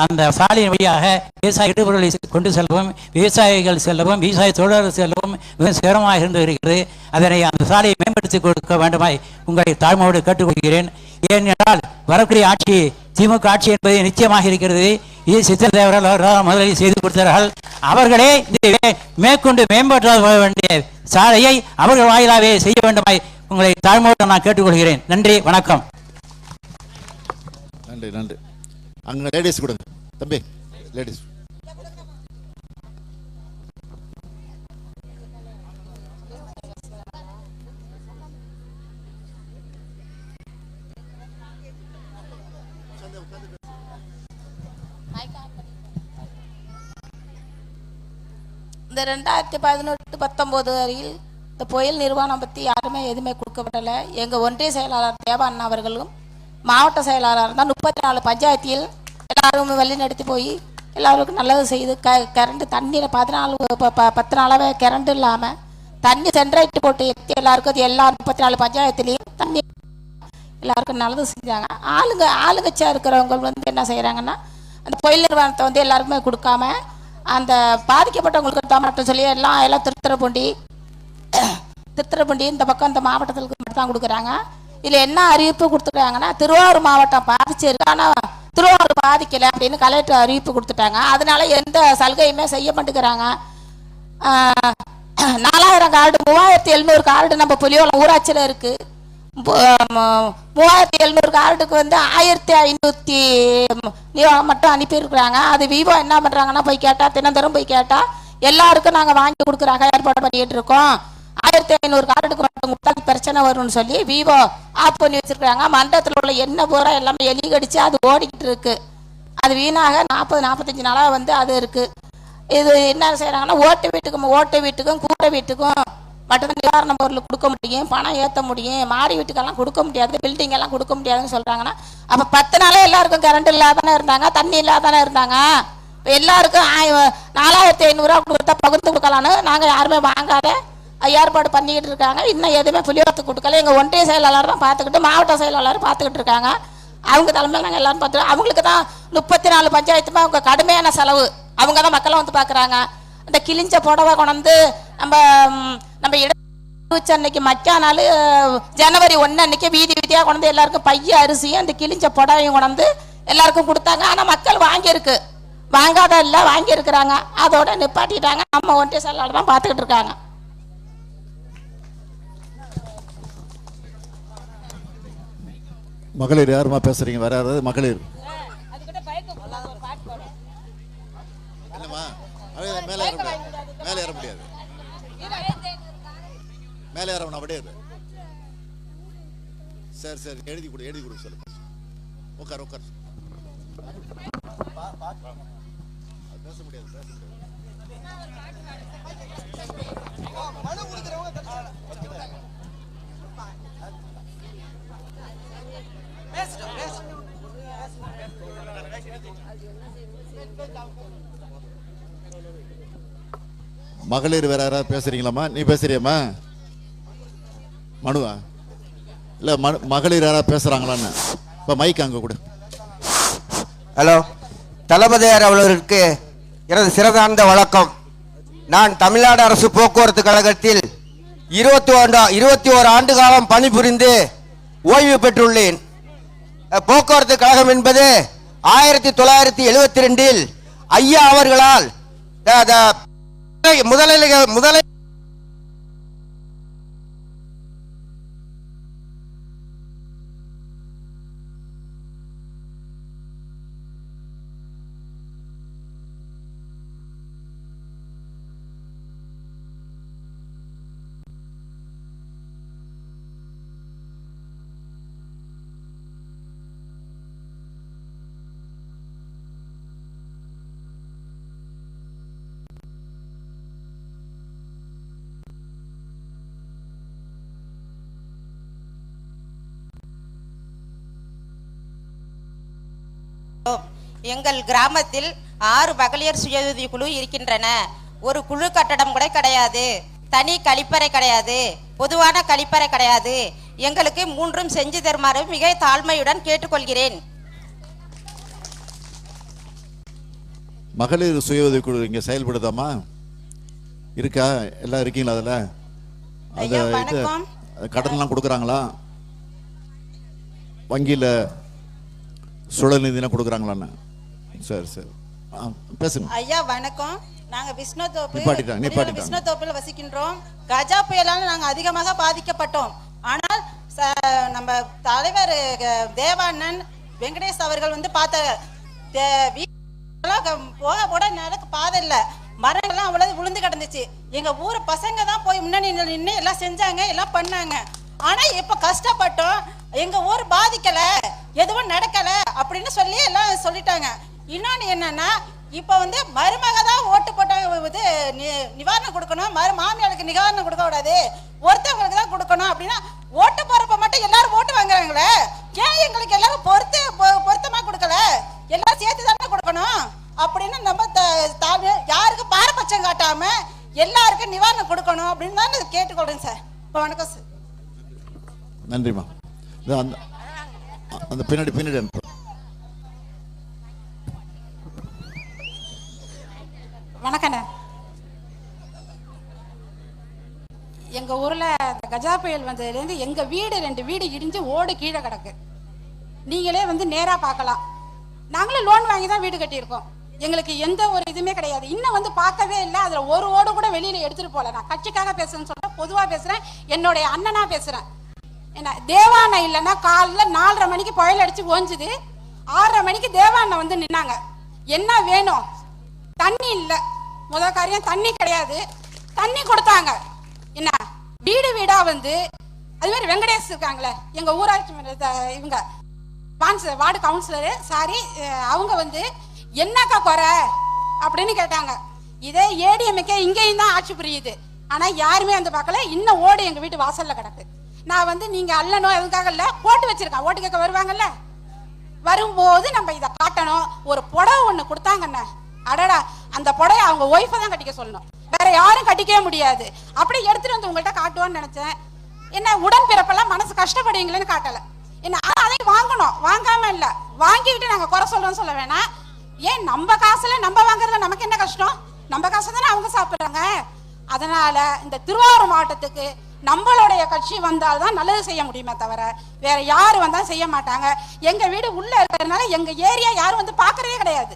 அந்த சாலையின் வழியாக விவசாய இடுபொருளை கொண்டு செல்லவும், விவசாயிகள் செல்லவும், விவசாய தொழிலாளர்கள் செல்லவும் மிக சிரமமாக இருந்து வருகிறது. அதனை அந்த சாலையை மேம்படுத்தி கொடுக்க வேண்டுமாய் உங்களை தாழ்மையோடு கேட்டுக்கொள்கிறேன். ஏனென்றால் வரக்கூடிய ஆட்சி திமுக ஆட்சி என்பது நிச்சயமாக இருக்கிறது. இது சித்திரதேவர்கள் முதலில் செய்து கொடுத்தார்கள். அவர்களே மேற்கொண்டு மேம்படுத்த வேண்டிய சாலையை அவர்கள் வாயிலாகவே செய்ய வேண்டுமாய் உங்களை தாழ்மையோடு நான் கேட்டுக்கொள்கிறேன். நன்றி, வணக்கம். நன்றி. அங்க லேடிஸ் கொடுங்க தம்பி, லேடிஸ். இந்த 2018-19 வரையில் இந்த புயல் நிர்வாகம் பற்றி யாருமே எதுவுமே கொடுக்கப்படலை. எங்கள் ஒன்றிய செயலாளர் தேவா அண்ணா அவர்களும் மாவட்ட செயலாளர் தான் 34 பஞ்சாயத்தில் எல்லாரும் வழி நடத்தி போய் எல்லாருக்கும் நல்லது செய்து கரண்ட் தண்ணீரை 10 நாளாகவே கரண்ட் இல்லாமல் தண்ணி சென்ட்ரைட்டு போட்டு எல்லாருக்கும் அது எல்லா 34 பஞ்சாயத்துலேயும் தண்ணி எல்லாருக்கும் நல்லது செஞ்சாங்க. ஆளுங்கட்சியாக இருக்கிறவங்க வந்து என்ன செய்கிறாங்கன்னா அந்த புயல் நிர்வாகத்தை வந்து எல்லாருக்குமே கொடுக்காம அந்த பாதிக்கப்பட்டவங்களுக்கு தமாட்டம் சொல்லி எல்லாம் திருத்துறைப்பூண்டி இந்த பக்கம் இந்த மாவட்டத்துக்கு மட்டும் தான் கொடுக்குறாங்க. இதில் என்ன அறிவிப்பு கொடுத்துட்டாங்கன்னா திருவாரூர் மாவட்டம் பாதிச்சிருக்கு, ஆனால் திருவாரூர் பாதிக்கலை அப்படின்னு கலெக்டர் அறிவிப்பு கொடுத்துட்டாங்க. அதனால எந்த சலுகையுமே செய்ய மாட்டேங்கிறாங்க. 4000 கார்டு 3700 கார்டு நம்ம புலியோலம் ஊராட்சியில் இருக்குது. 3700 கார்டுக்கு வந்து 1500 மட்டும் அனுப்பியிருக்கிறாங்க. அது விவோ என்ன பண்ணுறாங்கன்னா போய் கேட்டால் தினந்தரும் போய் கேட்டால் எல்லாருக்கும் நாங்கள் வாங்கி கொடுக்குறாங்க, ஏற்பாடு பண்ணிக்கிட்டு இருக்கோம். 1500 கார்டுக்கு மட்டும் கொடுத்தா பிரச்சனை வரும்னு சொல்லி விவோ ஆஃப் பண்ணி வச்சிருக்காங்க. மண்டலத்தில் உள்ள எண்ணெய் பூரா எல்லாமே எலி கடிச்சு அது ஓடிக்கிட்டு இருக்கு. அது வீணாக 40-45 நாளாக வந்து அது இருக்கு. இது என்ன செய்யறாங்கன்னா ஓட்டு வீட்டுக்கும் கூரை வீட்டுக்கும் மட்டும்தான் நிவாரண பொருள் கொடுக்க முடியும், பணம் ஏற்ற முடியும், மாடி வீட்டுக்கெல்லாம் கொடுக்க முடியாது, பில்டிங் எல்லாம் கொடுக்க முடியாதுன்னு சொல்றாங்கன்னா அப்போ 10 நாளே எல்லாருக்கும் கரண்ட் இல்லாதானே இருந்தாங்க, தண்ணி இல்லாதானே இருந்தாங்க. எல்லாருக்கும் 4500 கொடுத்தா பகிர்ந்து கொடுக்கலான்னு நாங்கள் யாருமே வாங்காத ஏற்பாடு பண்ணிக்கிட்டு இருக்காங்க. இன்னும் எதுவுமே புலியோரத்துக்கு கொடுக்கல. எங்கள் ஒன்றிய செயலாளர் தான் பார்த்துக்கிட்டு, மாவட்ட செயலாளர் பார்த்துக்கிட்டு இருக்காங்க. அவங்க தலைமையில் நாங்கள் எல்லாரும் பார்த்துருக்கோம். அவங்களுக்கு தான் 34 பஞ்சாயத்துமே அவங்க கடுமையான செலவு. அவங்க தான் மக்களை வந்து பார்க்குறாங்க. இந்த கிழிஞ்ச புடவை கொண்டு நம்ம அன்னைக்கு மக்கா நாள் ஜனவரி 1 அன்னைக்கு வீதி வீதியா கொண்டு எல்லாருக்கும் பைய அரிசியும் அந்த கிழிஞ்ச புடவையும் கொண்டு எல்லாருக்கும் கொடுத்தாங்க. ஆனா மக்கள் வாங்கியிருக்கு, வாங்காத இல்ல வாங்கி இருக்கிறாங்க. அதோட நிப்பாட்டிட்டாங்க. நம்ம ஒன்றிய செயலாளர் தான் பார்த்துக்கிட்டு இருக்காங்க. மகளிர் யாருமா பேசுறீங்க? வேற யாராவது மகளிர்? மேலே ஏற முடியாது, மேலே ஏற அப்படியே. சரி சரி, எழுதி கொடு சொல்லுங்க. உட்கார் பேச முடியாது. மகளிர் வேற யாராவது பேசுறீங்களாம்மா? நீ பேசுறியம்மா? மனுவா இல்ல மகளிர் யாராவது பேசுறாங்களான்னு இப்ப மைக் அங்க கொடு. ஹலோ, தளபதியார் அவர்களுக்கு எனது சிறந்தார்ந்த வணக்கம். நான் தமிழ்நாடு அரசு போக்குவரத்து கழகத்தில் 21 ஆண்டு காலம் பணிபுரிந்து ஓய்வு பெற்றுள்ளேன். போக்குவரத்து கழகம் என்பது 1972 ஐயா அவர்களால் முதலில் எங்கள் கிராமத்தில் 6 மகளிர் சுயஉதவி குழு இருக்கின்றன. ஒரு குழு கட்டடம் கூட கிடையாது, தனி கழிப்பறை கிடையாது, பொதுவான கழிப்பறை கிடையாது. எங்களுக்கு 3ம் செஞ்சு தருமாறு மிக தாழ்மையுடன் கேட்டுக்கொள்கிறேன். மகளிர் சுயஉதவி குழு இங்க செயல்படுதாமா? இருக்கா? எல்லாம் இருக்கீங்களா? அதுல கடன்லாம் கொடுக்குறாங்களா? வங்கியில சுழல் நிதினா கொடுக்குறாங்களான்னு? சரி சரி, பேசுங்க. ஐயா வணக்கம். நாங்க நிப்பாட்டிட்டாங்க. விஷ்ணுதோப்பில் வசிக்கின்றோம். கஜா புயலால் நாங்கள் அதிகமாக பாதிக்கப்பட்டோம். ஆனால் நம்ம தலைவர் தேவானன் வெங்கடேஷ் அவர்கள் வந்து போட நடக்க பாதை இல்லை, மரங்கள்லாம் அவ்வளவு விழுந்து கிடந்துச்சு. எங்க ஊர் பசங்க தான் போய் முன்னாடி நின்று எல்லாம் செஞ்சாங்க, எல்லாம் பண்ணாங்க. ஆனா இப்ப கஷ்டப்பட்டோம், எங்க ஊர் பாதிக்கல, எதுவும் நடக்கல அப்படின்னு சொல்லி எல்லாம் சொல்லிட்டாங்க. இன்னொன்னு என்னன்னா, இப்ப வந்து மருமக தான் ஓட்டு போட்டாங்க, நிவாரணம் கொடுக்கணும், மாமியாருக்கு நிவாரணம் கொடுக்க கூடாது, ஒருத்தவங்களுக்கு தான் கொடுக்கணும் அப்படின்னா ஓட்டு போறப்ப மட்டும் எல்லாரும் ஓட்டு வாங்குறாங்களே, ஏன் எங்களுக்கு எல்லாரும் பொருத்தமா கொடுக்கல, எல்லாரும் சேர்த்து தானே கொடுக்கணும் அப்படின்னு நம்ம யாருக்கும் பாரபட்சம் காட்டாம எல்லாருக்கும் நிவாரணம் கொடுக்கணும் அப்படின்னு தான் கேட்டுக்கொள்றேன் சார். வணக்கம் சார். நன்றிமா. அந்த பின்னாடி வணக்கண்ணே. எங்க ஊர்ல கஜா புயல் வந்ததுலேருந்து எங்க வீடு 2 வீடு இடிஞ்சு ஓடு கீழே கிடக்கு. நீங்களே வந்து நேரா பார்க்கலாம். நாங்களும் லோன் வாங்கி தான் வீடு கட்டியிருக்கோம். எங்களுக்கு எந்த ஒரு இதுவுமே கிடையாது. இன்னும் வந்து பார்க்கவே இல்லை. அதுல ஒரு ஓடு கூட வெளியில எடுத்துட்டு போல. நான் கட்சிக்காக பேசுறேன்னு சொல்றேன், பொதுவா பேசுறேன், என்னுடைய அண்ணனா பேசுறேன். என்ன தேவாண்ணா இல்லைன்னா காலைல 4:30 மணிக்கு புயல் அடிச்சு ஓஞ்சுது, 6:30 மணிக்கு தேவாண்ணா வந்து நின்னாங்க. என்ன வேணும்? தண்ணி இல்லை, முதல் காரியம் தண்ணி கிடையாது. தண்ணி கொடுத்தாங்க. என்ன வீடு வீடா வந்து அது மாதிரி வெங்கடேஷ் இருக்காங்களே எங்க ஊராட்சி இவங்க வார்டு கவுன்சிலரு அவங்க வந்து என்னக்கா குறை அப்படின்னு கேட்டாங்க. இதே ஏடிஎம்கே இங்கேயும் தான் ஆட்சி புரியுது, ஆனா யாருமே வந்து பார்க்கல. இன்னும் ஓடு எங்க வீட்டு வாசல்ல கிடக்கு. நான் வந்து நீங்க அல்லணும் எதுக்காக இல்ல போட்டு வச்சிருக்கேன். ஓட்டு கேட்க வருவாங்கல்ல, வரும்போது நம்ம இதை காட்டணும். ஒரு புடவை ஒண்ணு கொடுத்தாங்கண்ணே, அடடா அந்த புடவை அவங்க ஒய்ஃபை தான் கட்டிக்க சொல்லணும், வேற யாரும் கட்டிக்கவே முடியாது. அப்படி எடுத்துட்டு வந்து உங்கள்கிட்ட காட்டுவான்னு நினைச்சேன். என்ன உடன்பிறப்பெல்லாம் மனசு கஷ்டப்படுவீங்களேன்னு காட்டல. என்ன அதையும் வாங்கணும், வாங்காம இல்ல, வாங்கிக்கிட்டு நாங்க குறை சொல்றோம்னு சொல்ல வேணாம். ஏன் நம்ம காசுல நம்ம வாங்குறதுல நமக்கு என்ன கஷ்டம்? நம்ம காசு தானே அவங்க சாப்பிடுறாங்க. அதனால இந்த திருவாரூர் மாவட்டத்துக்கு நம்மளுடைய கட்சி வந்தால்தான் நல்லது செய்ய முடியுமே தவிர வேற யாரு வந்தாலும் செய்ய மாட்டாங்க. எங்க வீடு உள்ள இருக்கிறதுனால எங்க ஏரியா யாரும் வந்து பாக்குறதே கிடையாது.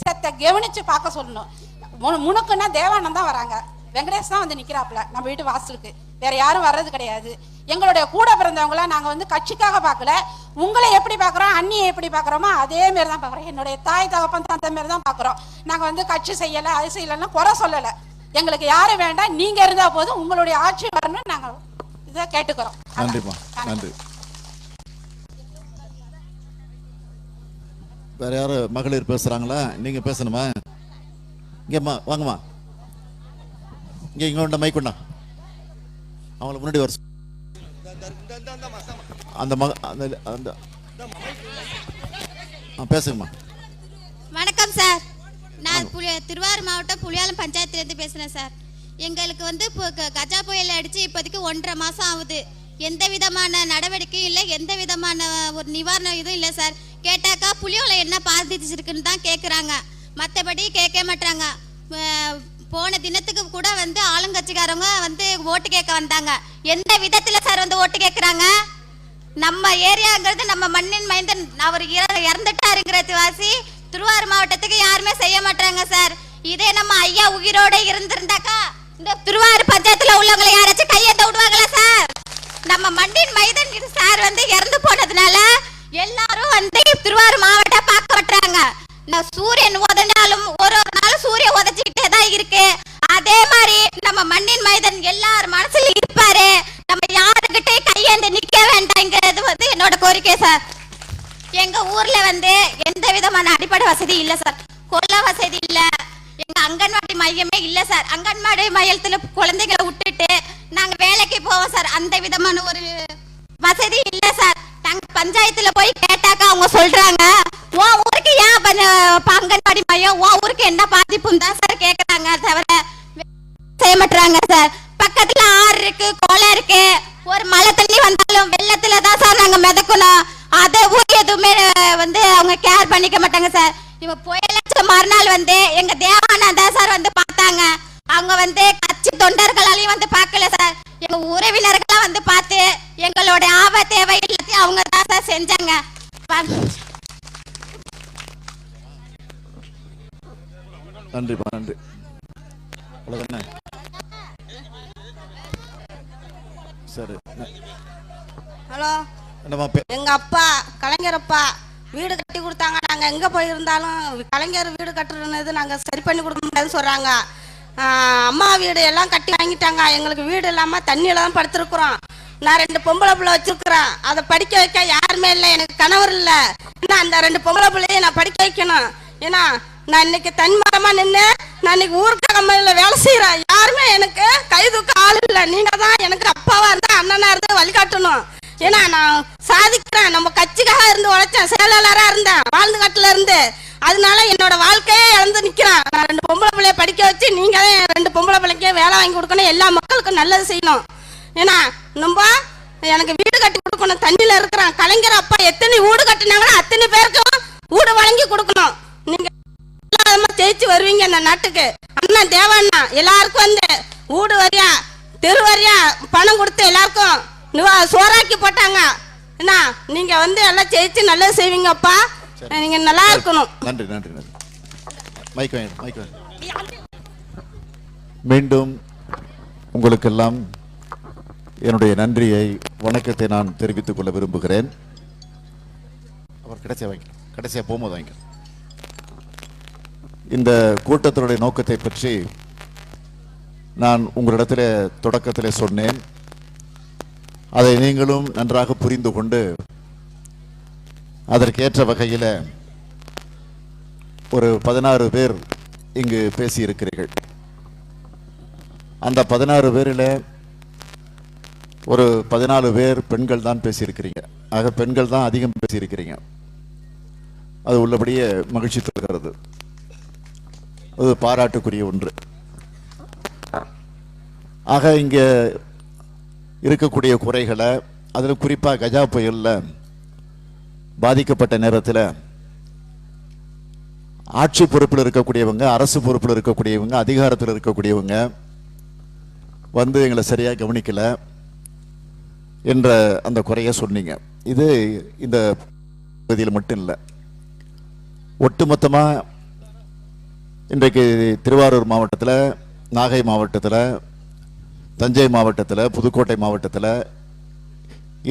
சத்த கவனிச்சு பார்க்க சொல்லணும். முனுக்குன்னா தேவானந்தம் தான் வராங்க, வெங்கடேஷ் தான் வந்து நிக்கிறாப்புல நம்ம வீட்டு வாசலுக்கு, வேற யாரும் வர்றது கிடையாது. எங்களுடைய கூட பிறந்தவங்கள நாங்க வந்து கட்சிக்காக பார்க்கல, உங்களை எப்படி பாக்குறோம் அண்ணியை எப்படி பாக்குறோமோ அதே மாதிரி தான் பாக்குறோம். என்னுடைய தாய் தகப்பன் தான் அந்த மாதிரி தான் பாக்குறோம். நாங்க வந்து கட்சி செய்யல அது செய்யலன்னா குறை சொல்லல. எங்களுக்கு யாரும் வேண்டாம், நீங்க இருந்தா போதும், உங்களுடைய ஆட்சி வரணும்னு நாங்க இதை கேட்டுக்கிறோம். நன்றிமா, நன்றி. வேற யாரும் மகளிர் பேசுறாங்களா? நீங்க பேசணுமா? இங்கம்மா வாங்கம்மா, இங்க மைக் கொண்டா, அவங்களுக்கு முன்னாடி வர அந்த பேசுங்கம்மா. வணக்கம் சார், நான் திருவாரூர் மாவட்டம் புலியாலம் பஞ்சாயத்துலேருந்து பேசுகிறேன் சார். எங்களுக்கு வந்து இப்போ கஜா புயல் அடித்து இப்போதைக்கு 1.5 மாதம் ஆகுது. எந்த விதமான நடவடிக்கையும் இல்லை, எந்த விதமான ஒரு நிவாரணம் இதுவும் இல்லை சார். கேட்டாக்கா புலியோல என்ன பாதிச்சிருக்குன்னு தான் கேட்குறாங்க, மற்றபடி கேட்க மாட்டாங்க. போன தினத்துக்கு கூட வந்து ஆளுங்கட்சிக்காரவங்க வந்து ஓட்டு கேட்க வந்தாங்க. எந்த விதத்தில் சார் வந்து ஓட்டு கேட்குறாங்க? நம்ம ஏரியாங்கிறது நம்ம மண்ணின் மைந்தன் அவர் இறந்துட்டாருங்கிறது வாசி திருவாரூர் மாவட்டத்துக்கு யாருமே செய்ய மாட்டாங்க சார். இதே நம்ம ஐயா உயிரோட இருந்திருந்தாக்கா இந்த திருவாரூர் பஞ்சாயத்துல உள்ளவங்களை யாராச்சும் கையெழுத்த விடுவாங்களா சார்? நம்ம மண்ணின் மைந்தன் சார் வந்து இறந்து போனதுனால எல்லாரும் வந்து திருவாரூர் மாவட்டம் பார்க்க மாட்டாங்க. சூரியன் உதஞ்சாலும் ஒரு நாள் சூரியன் உதச்சிக்கிட்டே தான் இருக்கு. அதே மாதிரி நம்ம மண்ணின் மைந்தன் எல்லார் மனசுல இருப்பாரு. நம்ம யாருக்கிட்டே கையேந்து நிக்க வேண்டாங்கிறது வந்து என்னோட கோரிக்கை சார். எங்க ஊர்ல வந்து எந்த விதமான அடிப்படை வசதி இல்ல சார், கொல்ல வசதி இல்ல, எங்க அங்கன்வாடி மையமே இல்ல சார். அங்கன்வாடி மையத்துல குழந்தைகளை விட்டுட்டு நாங்க வேலைக்கு போவோம் சார், அந்த விதமான ஒரு வசதி இல்ல சார். பஞ்சாயத்துல போய் கேட்டாக்கா அவங்க சொல்றாங்க, உன் ஊருக்கு ஏன் அங்கன்வாடி மையம், உன் ஊருக்கு என்ன பாதிப்புன்னு தான் சார் கேக்குறாங்க, தவிர செய்ய மாட்டாங்க சார். பக்கத்துல ஆறு இருக்கு, குளம் இருக்கு, ஒரு மழை தண்ணி வந்தாலும் வெள்ளத்துல தான் சார் நாங்க மிதக்கணும். அதை எதுவுமே வந்து அவங்க கேர் பண்ணிக்க மாட்டாங்க சார். இவ புயலச்ச மறுநாள் வந்து எங்க தேவானந்தா சார் வந்து பார்த்தாங்க. அவங்க வந்து கட்சி தொண்டர்களாலையும் வந்து பார்க்கல சார், எங்க உறவினர்களா வந்து பார்த்து எங்களோட ஆப தேவை எல்லாத்தையும் அவங்க தான் சார் செஞ்சாங்க. நன்றிப்பா, நன்றி. சரி, ஹலோ, எங்க அப்பா கலைஞரப்பா வீடு கட்டி கொடுத்தாங்க. நாங்க எங்க போயிருந்தாலும் கலைஞர் வீடு கட்டுறது நாங்க சரி பண்ணி கொடுக்க முடியாதுன்னு சொல்றாங்க. அம்மா வீடு எல்லாம் கட்டி வாங்கிட்டாங்க, எங்களுக்கு வீடு இல்லாம தண்ணியில தான் படுத்திருக்கிறோம். நான் 2 பொம்பளை பிள்ளை வச்சிருக்கிறேன், அதை படிக்க வைக்க யாருமே இல்லை, எனக்கு கணவர் இல்லை. ஏன்னா அந்த 2 பொம்பளை பிள்ளைய நான் படிக்க வைக்கணும். ஏன்னா நான் இன்னைக்கு தன்மரமா நின்று நான் இன்னைக்கு ஊருக்கு கம்பெனியில வேலை செய்யறேன். யாருமே எனக்கு கை தூக்க ஆள் இல்லை. நீங்க தான் எனக்கு அப்பாவா இருந்தா அண்ணனா இருந்து வழிகாட்டணும். ஏன்னா நான் சாதிக்கிறேன், நம்ம கட்சிக்காக இருந்து உழைச்சேன், செயலாளரா இருந்தேன் வாழ்ந்து காட்டுல இருந்து. அதனால என்னோட வாழ்க்கையே இழந்து நிக்கிறேன். நான் 2 பொம்பளை பிள்ளைய படிக்க வச்சு நீங்க தான் 2 பொம்பளை பிள்ளைக்கே வேலை வாங்கி கொடுக்கணும், எல்லா மக்களுக்கும் நல்லது செய்யணும். ஏன்னா நம்ம எனக்கு வீடு கட்டி கொடுக்கணும், தண்ணியில இருக்கிறேன். கலைஞர் அப்பா எத்தனை வீடு கட்டினாங்களோ அத்தனை பேருக்கும் வீடு வழங்கி கொடுக்கணும். நீங்க ஜெயிச்சு வருவீங்க இந்த நாட்டுக்கு. அண்ணா தேவண்ணா எல்லாருக்கும் வந்து வீடு வரியா தெரு வரியா பணம் கொடுத்து எல்லாருக்கும் சோறாக்கி போட்டாங்க. என்ன நீங்க வந்து எல்லாம் ஜெயிச்சு நல்லது செய்வீங்கப்பா, நீங்க நல்லா இருக்கணும். நன்றி, நன்றி, நன்றி. Mic mic. மீண்டும் உங்களுக்கெல்லாம் என்னுடைய நன்றியை வணக்கத்தை நான் தெரிவித்துக் கொள்ள விரும்புகிறேன். அவர் கடைசியா போகும்போது வாங்க. இந்த கூட்டத்தினுடைய நோக்கத்தை பற்றி நான் உங்களிடத்தில் தொடக்கத்தில் சொன்னேன். அதை நீங்களும் நன்றாக புரிந்து கொண்டு அதற்கேற்ற வகையில் ஒரு 16 பேர் இங்கு பேசியிருக்கிறீர்கள். அந்த 16 பேரில் ஒரு 14 பேர் பெண்கள் தான் பேசியிருக்கிறீங்க. ஆக பெண்கள் தான் அதிகம் பேசியிருக்கிறீங்க. அது உள்ளபடியே மகிழ்ச்சி தருகிறது, அது பாராட்டுக்குரிய ஒன்று. ஆக இங்கே இருக்கக்கூடிய குறைகளை, அதில் குறிப்பாக கஜா புயலில் பாதிக்கப்பட்ட நேரத்தில் ஆட்சி பொறுப்பில் இருக்கக்கூடியவங்க, அரசு பொறுப்பில் இருக்கக்கூடியவங்க, அதிகாரத்தில் இருக்கக்கூடியவங்க வந்து எங்களை சரியாக கவனிக்கலை. என்ற அந்த குறையை சொன்னீங்க. இது இந்த பகுதியில் மட்டும் இல்லை, ஒட்டுமொத்தமாக இன்றைக்கு திருவாரூர் மாவட்டத்தில், நாகை மாவட்டத்தில், தஞ்சை மாவட்டத்தில், புதுக்கோட்டை மாவட்டத்தில்,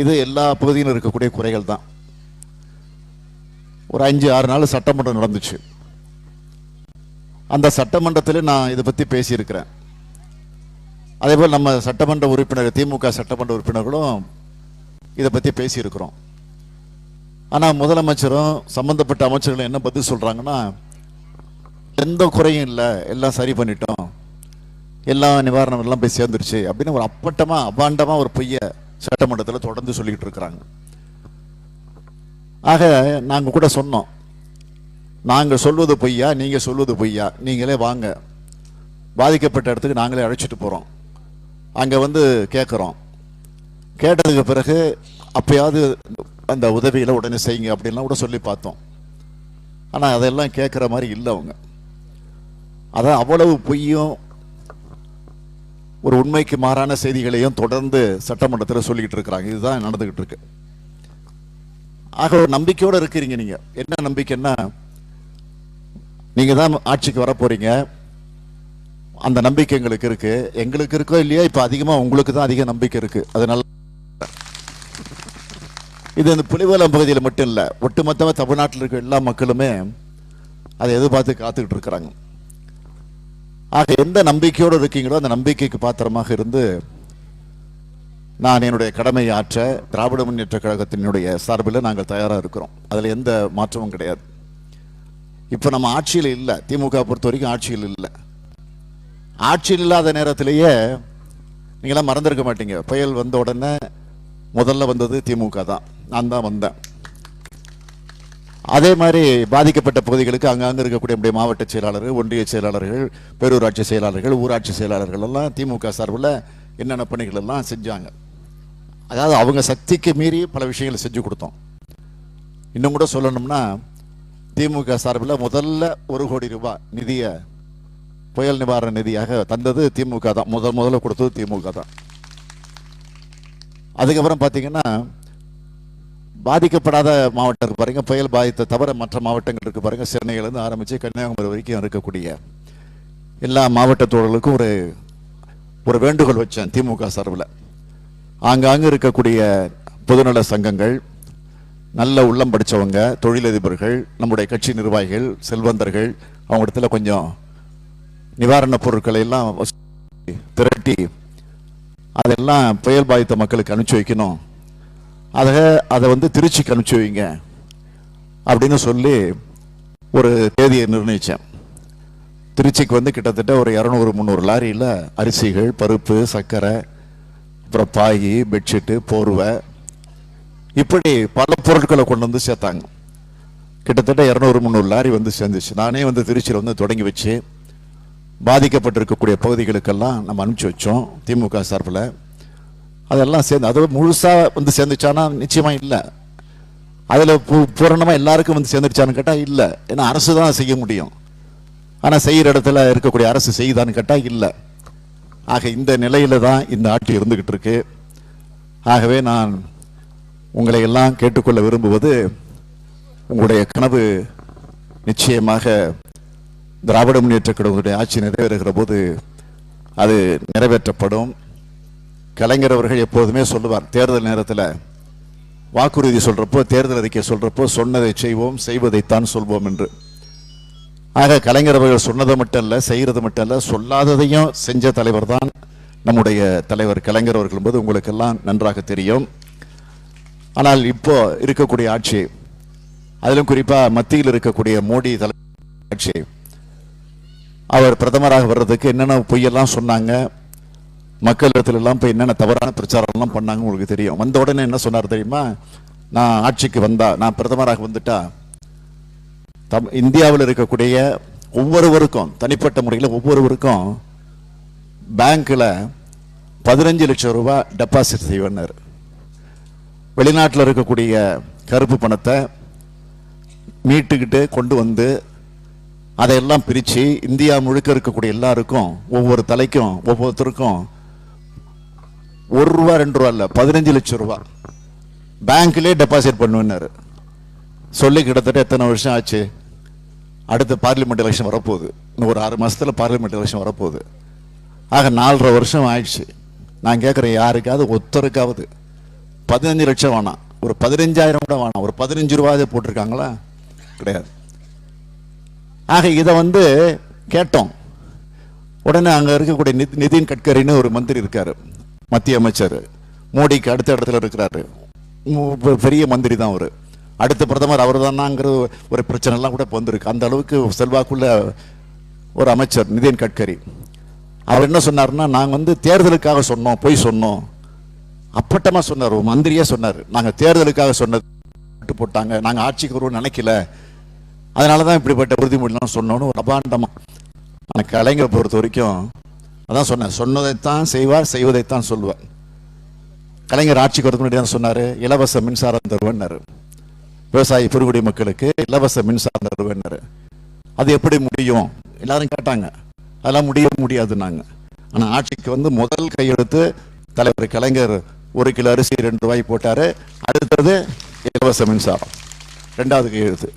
இது எல்லா பகுதியிலும் இருக்கக்கூடிய குறைகள் தான். ஒரு 5-6 நாள் சட்டமன்றம் நடந்துச்சு. அந்த சட்டமன்றத்தில் நான் இதை பற்றி பேசியிருக்கிறேன். அதேபோல் நம்ம சட்டமன்ற உறுப்பினர், திமுக சட்டமன்ற உறுப்பினர்களும் இதை பற்றி பேசியிருக்கிறோம். ஆனால் முதலமைச்சரும் சம்பந்தப்பட்ட அமைச்சர்களும் என்ன பதில் சொல்கிறாங்கன்னா, எந்த குறையும் இல்லை, எல்லாம் சரி பண்ணிட்டோம், எல்லா நிவாரணம் எல்லாம் போய் சேர்ந்துருச்சு அப்படின்னு ஒரு அப்பட்டமாக அபாண்டமாக ஒரு பொய்யை சட்டமன்றத்தில் தொடர்ந்து சொல்லிக்கிட்டு இருக்கிறாங்க. ஆக நாங்கள் கூட சொன்னோம், நாங்கள் சொல்வது பொய்யா, நீங்கள் சொல்வது பொய்யா, நீங்களே வாங்க, பாதிக்கப்பட்ட இடத்துக்கு நாங்களே அழைச்சிட்டு போகிறோம், அங்கே வந்து கேட்குறோம், கேட்டதுக்கு பிறகு அப்பயாவது அந்த உதவியில் உடனே செய்யுங்க அப்படின்லாம் கூட சொல்லி பார்த்தோம். ஆனால் அதெல்லாம் கேட்குற மாதிரி இல்லை அவங்க. அதான் அவ்வளவு பொய்யும் ஒரு உண்மைக்கு மாறான செய்திகளையும் தொடர்ந்து சட்டமன்றத்தில் சொல்லிக்கிட்டு இருக்கிறாங்க. இதுதான் நடந்துகிட்டு இருக்கு. ஆக ஒரு நம்பிக்கையோடு இருக்கிறீங்க. நீங்க என்ன நம்பிக்கைன்னா, நீங்க தான் ஆட்சிக்கு வர போறீங்க, அந்த நம்பிக்கை எங்களுக்கு இருக்கு. எங்களுக்கு இருக்கோ இல்லையா, இப்ப அதிகமா உங்களுக்கு தான் அதிக நம்பிக்கை இருக்கு. அதனால இது இந்த புலிவலம் பகுதியில் மட்டும் இல்லை, ஒட்டுமொத்தமாக தமிழ்நாட்டில் இருக்க எல்லா மக்களுமே அதை எதிர்பார்த்து காத்துக்கிட்டு இருக்கிறாங்க. ஆக எந்த நம்பிக்கையோடு இருக்கீங்களோ அந்த நம்பிக்கைக்கு பாத்திரமாக இருந்து நான் என்னுடைய கடமையை ஆற்ற திராவிட முன்னேற்ற கழகத்தினுடைய சார்பில் நாங்கள் தயாராக இருக்கிறோம். அதில் எந்த மாற்றமும் கிடையாது. இப்போ நம்ம ஆட்சியில் இல்லை, திமுக பொறுத்த வரைக்கும் ஆட்சியில் இல்லை. ஆட்சியில் இல்லாத நேரத்திலேயே நீங்களாம் மறந்துருக்க மாட்டீங்க, புயல் வந்த உடனே முதல்ல வந்தது திமுக தான், நான் தான் வந்தேன். அதே மாதிரி பாதிக்கப்பட்ட பகுதிகளுக்கு அங்கங்கே இருக்கக்கூடிய மாவட்ட செயலாளர்கள், ஒன்றிய செயலாளர்கள், பேரூராட்சி செயலாளர்கள், ஊராட்சி செயலாளர்கள் எல்லாம் திமுக சார்பில் என்னென்ன பணிகள் எல்லாம் செஞ்சாங்க. அதாவது அவங்க சக்திக்கு மீறி பல விஷயங்களை செஞ்சு கொடுத்தோம். இன்னும் கூட சொல்லணும்னா, திமுக சார்பில் முதல்ல 1 கோடி ரூபாய் நிதியை புயல் நிவாரண நிதியாக தந்தது திமுக தான், முதல்ல கொடுத்தது திமுக தான். அதுக்கப்புறம் பார்த்தீங்கன்னா, பாதிக்கப்படாத மாவட்டம் இருக்கு பாருங்க, புயல் பாதித்த தவிர மற்ற மாவட்டங்கள் இருக்கு பாருங்க, சென்னையிலேருந்து ஆரம்பித்து கன்னியாகுமரி வரைக்கும் இருக்கக்கூடிய எல்லா மாவட்டத்தோர்களுக்கும் ஒரு வேண்டுகோள் வச்சேன் திமுக சார்பில். ஆங்காங்கே இருக்கக்கூடிய பொதுநல சங்கங்கள், நல்ல உள்ளம் படித்தவங்க, தொழிலதிபர்கள், நம்முடைய கட்சி நிர்வாகிகள், செல்வந்தர்கள், அவங்க இடத்துல கொஞ்சம் நிவாரணப் பொருட்களை எல்லாம் திரட்டி அதெல்லாம் புயல் பாதித்த மக்களுக்கு அனுப்பிச்சி வைக்கணும், அதை வந்து திருச்சிக்கு அனுப்பிச்சி வைங்க அப்படின்னு சொல்லி ஒரு தேதியை நிர்ணயித்தேன். திருச்சிக்கு வந்து கிட்டத்தட்ட ஒரு 200-300 லாரியில் அரிசிகள், பருப்பு, சர்க்கரை, அப்புறம் பாய், பெட்ஷீட்டு, போர்வை, இப்படி பல பொருட்களை கொண்டு வந்து சேர்த்தாங்க. கிட்டத்தட்ட 200-300 லாரி வந்து சேர்ந்துச்சு. நானே வந்து திருச்சியில் வந்து தொடங்கி வச்சு பாதிக்கப்பட்டிருக்கக்கூடிய பகுதிகளுக்கெல்லாம் நம்ம அனுப்பிச்சி வச்சோம் திமுக சார்பில். அதெல்லாம் சேர்ந்து அது முழுசாக வந்து சேர்ந்துச்சானா நிச்சயமாக இல்லை. அதில் பூரணமாக எல்லாருக்கும் வந்து சேர்ந்துருச்சான்னு கேட்டால் இல்லை. ஏன்னா அரசு தான் செய்ய முடியும், ஆனால் செய்கிற இடத்துல இருக்கக்கூடிய அரசு செய்யுதான்னு கேட்டால் இல்லை. ஆக இந்த நிலையில தான் இந்த ஆட்சி இருந்துகிட்டு இருக்கு. ஆகவே நான் உங்களை எல்லாம் கேட்டுக்கொள்ள விரும்புவது, உங்களுடைய கனவு நிச்சயமாக திராவிட முன்னேற்ற கழகத்துடைய ஆட்சி நிறைவேறுகிற போது அது நிறைவேற்றப்படும். கலைஞர் அவர்கள் எப்போதுமே சொல்லுவார், தேர்தல் நேரத்தில் வாக்குறுதி சொல்றப்போ, தேர்தல் அறிக்கை சொல்றப்போ, சொன்னதை செய்வோம், செய்வதைத்தான் சொல்வோம் என்று. ஆக கலைஞர் அவர்கள் சொன்னதை மட்டும் அல்ல, செய்கிறது மட்டும் அல்ல, சொல்லாததையும் செஞ்ச தலைவர் தான் நம்முடைய தலைவர் கலைஞர் அவர்கள் என்பது உங்களுக்கெல்லாம் நன்றாக தெரியும். ஆனால் இப்போ இருக்கக்கூடிய ஆட்சி, அதிலும் குறிப்பாக மத்தியில் இருக்கக்கூடிய மோடி தலைவர் ஆட்சி, அவர் பிரதமராக வர்றதுக்கு என்னென்ன பொய்யெல்லாம் சொன்னாங்க, மக்களிடத்துல எல்லாம் போய் என்னென்ன தவறான பிரச்சாரம்லாம் பண்ணாங்க உங்களுக்கு தெரியும். வந்த உடனே என்ன சொன்னார் தெரியுமா? நான் ஆட்சிக்கு வந்தா, நான் பிரதமராக வந்துட்டா இந்தியாவில் இருக்கக்கூடிய ஒவ்வொருவருக்கும் தனிப்பட்ட முறையில் ஒவ்வொருவருக்கும் பேங்க்ல 15 லட்சம் ரூபாய் டெபாசிட் செய்வார். வெளிநாட்டில் இருக்கக்கூடிய கருப்பு பணத்தை மீட்டுக்கிட்டு கொண்டு வந்து அதையெல்லாம் பிரித்து இந்தியா முழுக்க இருக்கக்கூடிய எல்லாருக்கும், ஒவ்வொரு தலைக்கும், ஒவ்வொருத்தருக்கும் ரூபா 2 ரூபா இல்லை, 15 லட்சம் ரூபா பேங்க்லேயே டெபாசிட் பண்ணுவேன்னாரு. சொல்லி கிட்டத்தட்ட எத்தனை வருஷம் ஆச்சு? அடுத்த பார்லிமெண்ட் எலெக்ஷன் வரப்போகுது. இன்னும் ஒரு 6 மாசத்துல பார்லிமெண்ட் எலெக்ஷன் வரப்போகுது. ஆக 4.5 வருஷம் ஆயிடுச்சு. நான் கேட்குறேன், யாருக்காவது ஒருத்தருக்காவது 15 லட்சம் வேணாம், ஒரு 15,000 கூட வேணாம், ஒரு 15 ரூபாய் போட்டிருக்காங்களா? கிடையாது. ஆக இதை கேட்டோம். உடனே அங்கே இருக்கக்கூடிய நிதின் கட்கரின்னு ஒரு மந்திரி இருக்காரு, மத்திய அமைச்சர், மோடிக்கு அடுத்த இடத்துல இருக்கிறாரு, பெரிய மந்திரி தான் அவர். அடுத்த பிரதமர் அவர் தானாங்கிற ஒரு பிரச்சனைலாம் கூட வந்திருக்கு. அந்த அளவுக்கு செல்வாக்குள்ள ஒரு அமைச்சர் நிதின் கட்கரி. அவர் என்ன சொன்னார்னா, நாங்கள் தேர்தலுக்காக சொன்னோம், போய் சொன்னோம். அப்பட்டமாக சொன்னார், ஒரு மந்திரியே சொன்னார், நாங்கள் தேர்தலுக்காக சொன்னது போட்டாங்க, நாங்கள் ஆட்சிக்கு வருவோம்னு நினைக்கல, அதனால தான் இப்படிப்பட்ட உறுதிமொழிலாம் சொன்னோன்னு ஒரு அபாண்டமாக. ஆனால் கலைஞரை பொறுத்த வரைக்கும் அதான் சொன்னேன், சொன்னதைத்தான் செய்வார், செய்வதைத்தான் சொல்வார். கலைஞர் ஆட்சிக்கு வரதுக்கு முன்னாடி தான் சொன்னார், இலவச மின்சாரம் தருவேன்னாரு, விவசாயி பெருங்குடி மக்களுக்கு இலவச மின்சாரம் தருவேன்னாரு. அது எப்படி முடியும் எல்லாரும் கேட்டாங்க. அதெல்லாம் முடியாதுன்னாங்க. ஆனால் ஆட்சிக்கு முதல் கையெழுத்து தலைவர் கலைஞர் 1 கிலோ அரிசி 2 ரூபாய் போட்டாரு. அடுத்தது இலவச மின்சாரம், 2வது கையெழுத்து.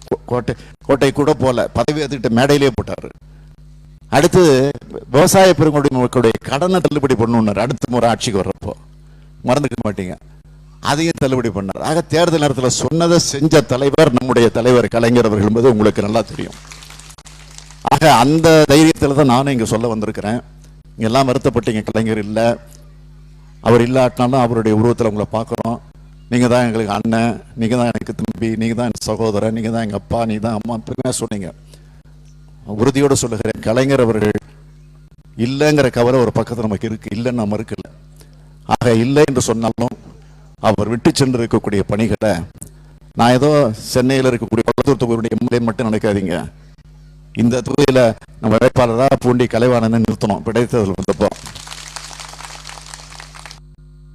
கோட்டை கூட போல, பதவி ஏற்றுக்கிட்ட மேடையிலேயே போட்டாரு. அடுத்து விவசாய பெருங்குடி மக்களுடைய கடனை தள்ளுபடி பண்ணணுன்னாரு. அடுத்த முறை ஆட்சிக்கு வர்றப்போ மறந்துக்க மாட்டீங்க, அதையும் தள்ளுபடி பண்ணார். ஆக தேர்தல் நேரத்தில் சொன்னதை செஞ்ச தலைவர் நம்முடைய தலைவர் கலைஞர் அவர்கள் என்பது உங்களுக்கு நல்லா தெரியும். ஆக அந்த தைரியத்தில் தான் நானும் இங்கே சொல்ல வந்திருக்கிறேன். இங்கே எல்லாம் வருத்தப்பட்டீங்க, கலைஞர் இல்லை, அவர் இல்லாட்டினாலும் அவருடைய உருவத்தில் உங்களை பார்க்குறோம். நீங்கள் தான் எங்களுக்கு அண்ணன், நீங்கள் தான் எனக்கு தம்பி, நீங்கள் தான் என் சகோதரன், நீங்கள் தான் எங்கள் அப்பா, நீ தான் அம்மா, பெருமையாக சொன்னீங்க. உறுதியோடு சொல்லுகிறேன், கலைஞர் அவர்கள் இல்லைங்கிற கவலை ஒரு பக்கத்தில் நமக்கு இருக்குது, இல்லைன்னு நம்ம இருக்குல்ல. ஆக இல்லை என்று சொன்னாலும் அவர் விட்டு சென்று இருக்கக்கூடிய பணிகளை, நான் ஏதோ சென்னையில் இருக்கக்கூடிய கொளத்தூர் தொகுதியுடைய எம்எல்ஏ மட்டும் நினைக்காதீங்க, இந்த தொகுதியில் நம்ம வேட்பாளராக பூண்டி கலைவாணன் நிறுத்தணும். இடைத்தேர்தல் வந்தப்போ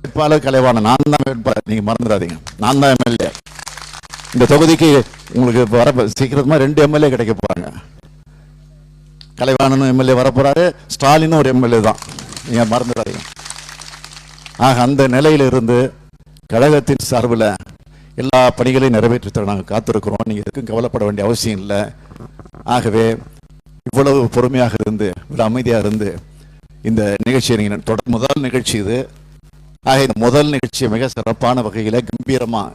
வேட்பாளர் கலைவாணன், நான் தான் வேட்பாளர், நீங்க மறந்துடாதீங்க, நான் தான் எம்எல்ஏ. இந்த தொகுதிக்கு உங்களுக்கு வர சீக்கிரமா 2 எம்எல்ஏ கிடைக்க போறாங்க. கலைவாணனும் எம்எல்ஏ வரப்போறாரு, ஸ்டாலினும் ஒரு எம்எல்ஏ தான், நீங்க மறந்துடாதீங்க. ஆக அந்த நிலையிலிருந்து கழகத்தின் சார்பில் எல்லா பணிகளையும் நிறைவேற்றி தர நாங்கள் காத்திருக்கிறோம். நீங்கள் எதுக்கும் கவலைப்பட வேண்டிய அவசியம் இல்லை. ஆகவே இவ்வளவு பொறுமையாக இருந்து, இவ்வளவு அமைதியாக இருந்து இந்த நிகழ்ச்சியை நீங்கள் முதல் நிகழ்ச்சி இது. ஆக இந்த முதல் நிகழ்ச்சியை மிக சிறப்பான வகையில் கம்பீரமாக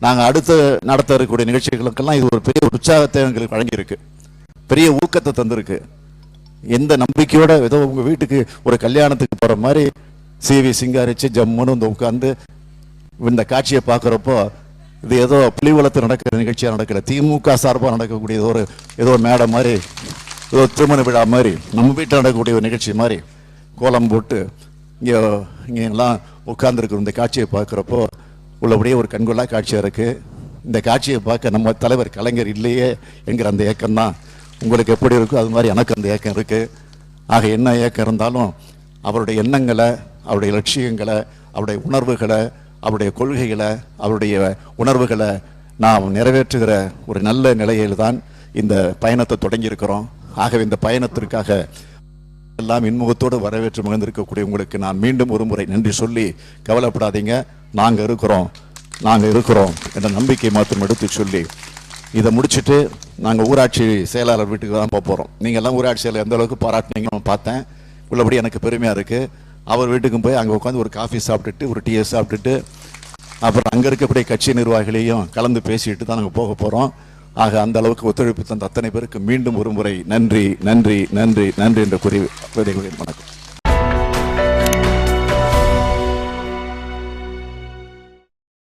நாங்கள் அடுத்து நடத்த இருக்கக்கூடிய நிகழ்ச்சிகளுக்கெல்லாம் இது ஒரு பெரிய உற்சாகத்தை எங்களுக்கு வழங்கியிருக்கு, பெரிய ஊக்கத்தை தந்திருக்கு. எந்த நம்பிக்கையோட ஏதோ உங்கள் வீட்டுக்கு ஒரு கல்யாணத்துக்கு போகிற மாதிரி சிவி சிங்காரிச்சு ஜம்முன்னு உட்காந்து இந்த காட்சியை பார்க்குறப்போ இது ஏதோ புலிவலத்தில் நடக்கிற நிகழ்ச்சியாக நடக்கல, திமுக சார்பாக நடக்கக்கூடிய ஏதோ மேடை மாதிரி, ஏதோ திருமண விழா மாதிரி, நம்ம வீட்டில் நடக்கக்கூடிய ஒரு நிகழ்ச்சி மாதிரி கோலம் போட்டு இங்கே எல்லாம் உட்கார்ந்துருக்கிற இந்த காட்சியை பார்க்குறப்போ உள்ளபடியே ஒரு கண்கொள்ளா காட்சியாக இருக்குது. இந்த காட்சியை பார்க்க நம்ம தலைவர் கலைஞர் இல்லையே என்கிற அந்த ஏக்கம் தான் உங்களுக்கு எப்படி இருக்கோ அது மாதிரி எனக்கு அந்த ஏக்கம் இருக்குது. ஆக என்ன ஏக்கம் இருந்தாலும் அவருடைய எண்ணங்களை, அவருடைய லட்சியங்களை, அவருடைய உணர்வுகளை, அவருடைய கொள்கைகளை, அவருடைய உணர்வுகளை நாம் நிறைவேற்றுகிற ஒரு நல்ல நிலையில் தான் இந்த பயணத்தை தொடங்கியிருக்கிறோம். ஆகவே இந்த பயணத்திற்காக எல்லாம் இன்முகத்தோடு வரவேற்று மகிழ்ந்திருக்கக்கூடிய உங்களுக்கு நான் மீண்டும் ஒரு முறை நன்றி சொல்லி, கவலைப்படாதீங்க, நாங்கள் இருக்கிறோம் என்ற நம்பிக்கை மாத்திரம் எடுத்து சொல்லி இதை முடிச்சுட்டு நாங்கள் ஊராட்சி செயலாளர் வீட்டுக்கு தான் போக போகிறோம். நீங்கள் எல்லாம் ஊராட்சி செயலர் எந்த அளவுக்கு பாராட்டினீங்கன்னு பார்த்தேன், உள்ளபடி எனக்கு பெருமையாக இருக்குது. அவர் வீட்டுக்கும் போய் அங்கே உட்காந்து ஒரு காஃபி சாப்பிட்டுட்டு, ஒரு டீயை சாப்பிட்டுட்டு, அப்புறம் அங்கே இருக்கக்கூடிய கட்சி நிர்வாகிகளையும் கலந்து பேசிட்டு தான் நாங்கள் போக போகிறோம். ஆக அந்த அளவுக்கு ஒத்துழைப்பு தந்த அத்தனை பேருக்கு மீண்டும் ஒரு முறை நன்றி நன்றி நன்றி நன்றி என்று கூறி வணக்கம்.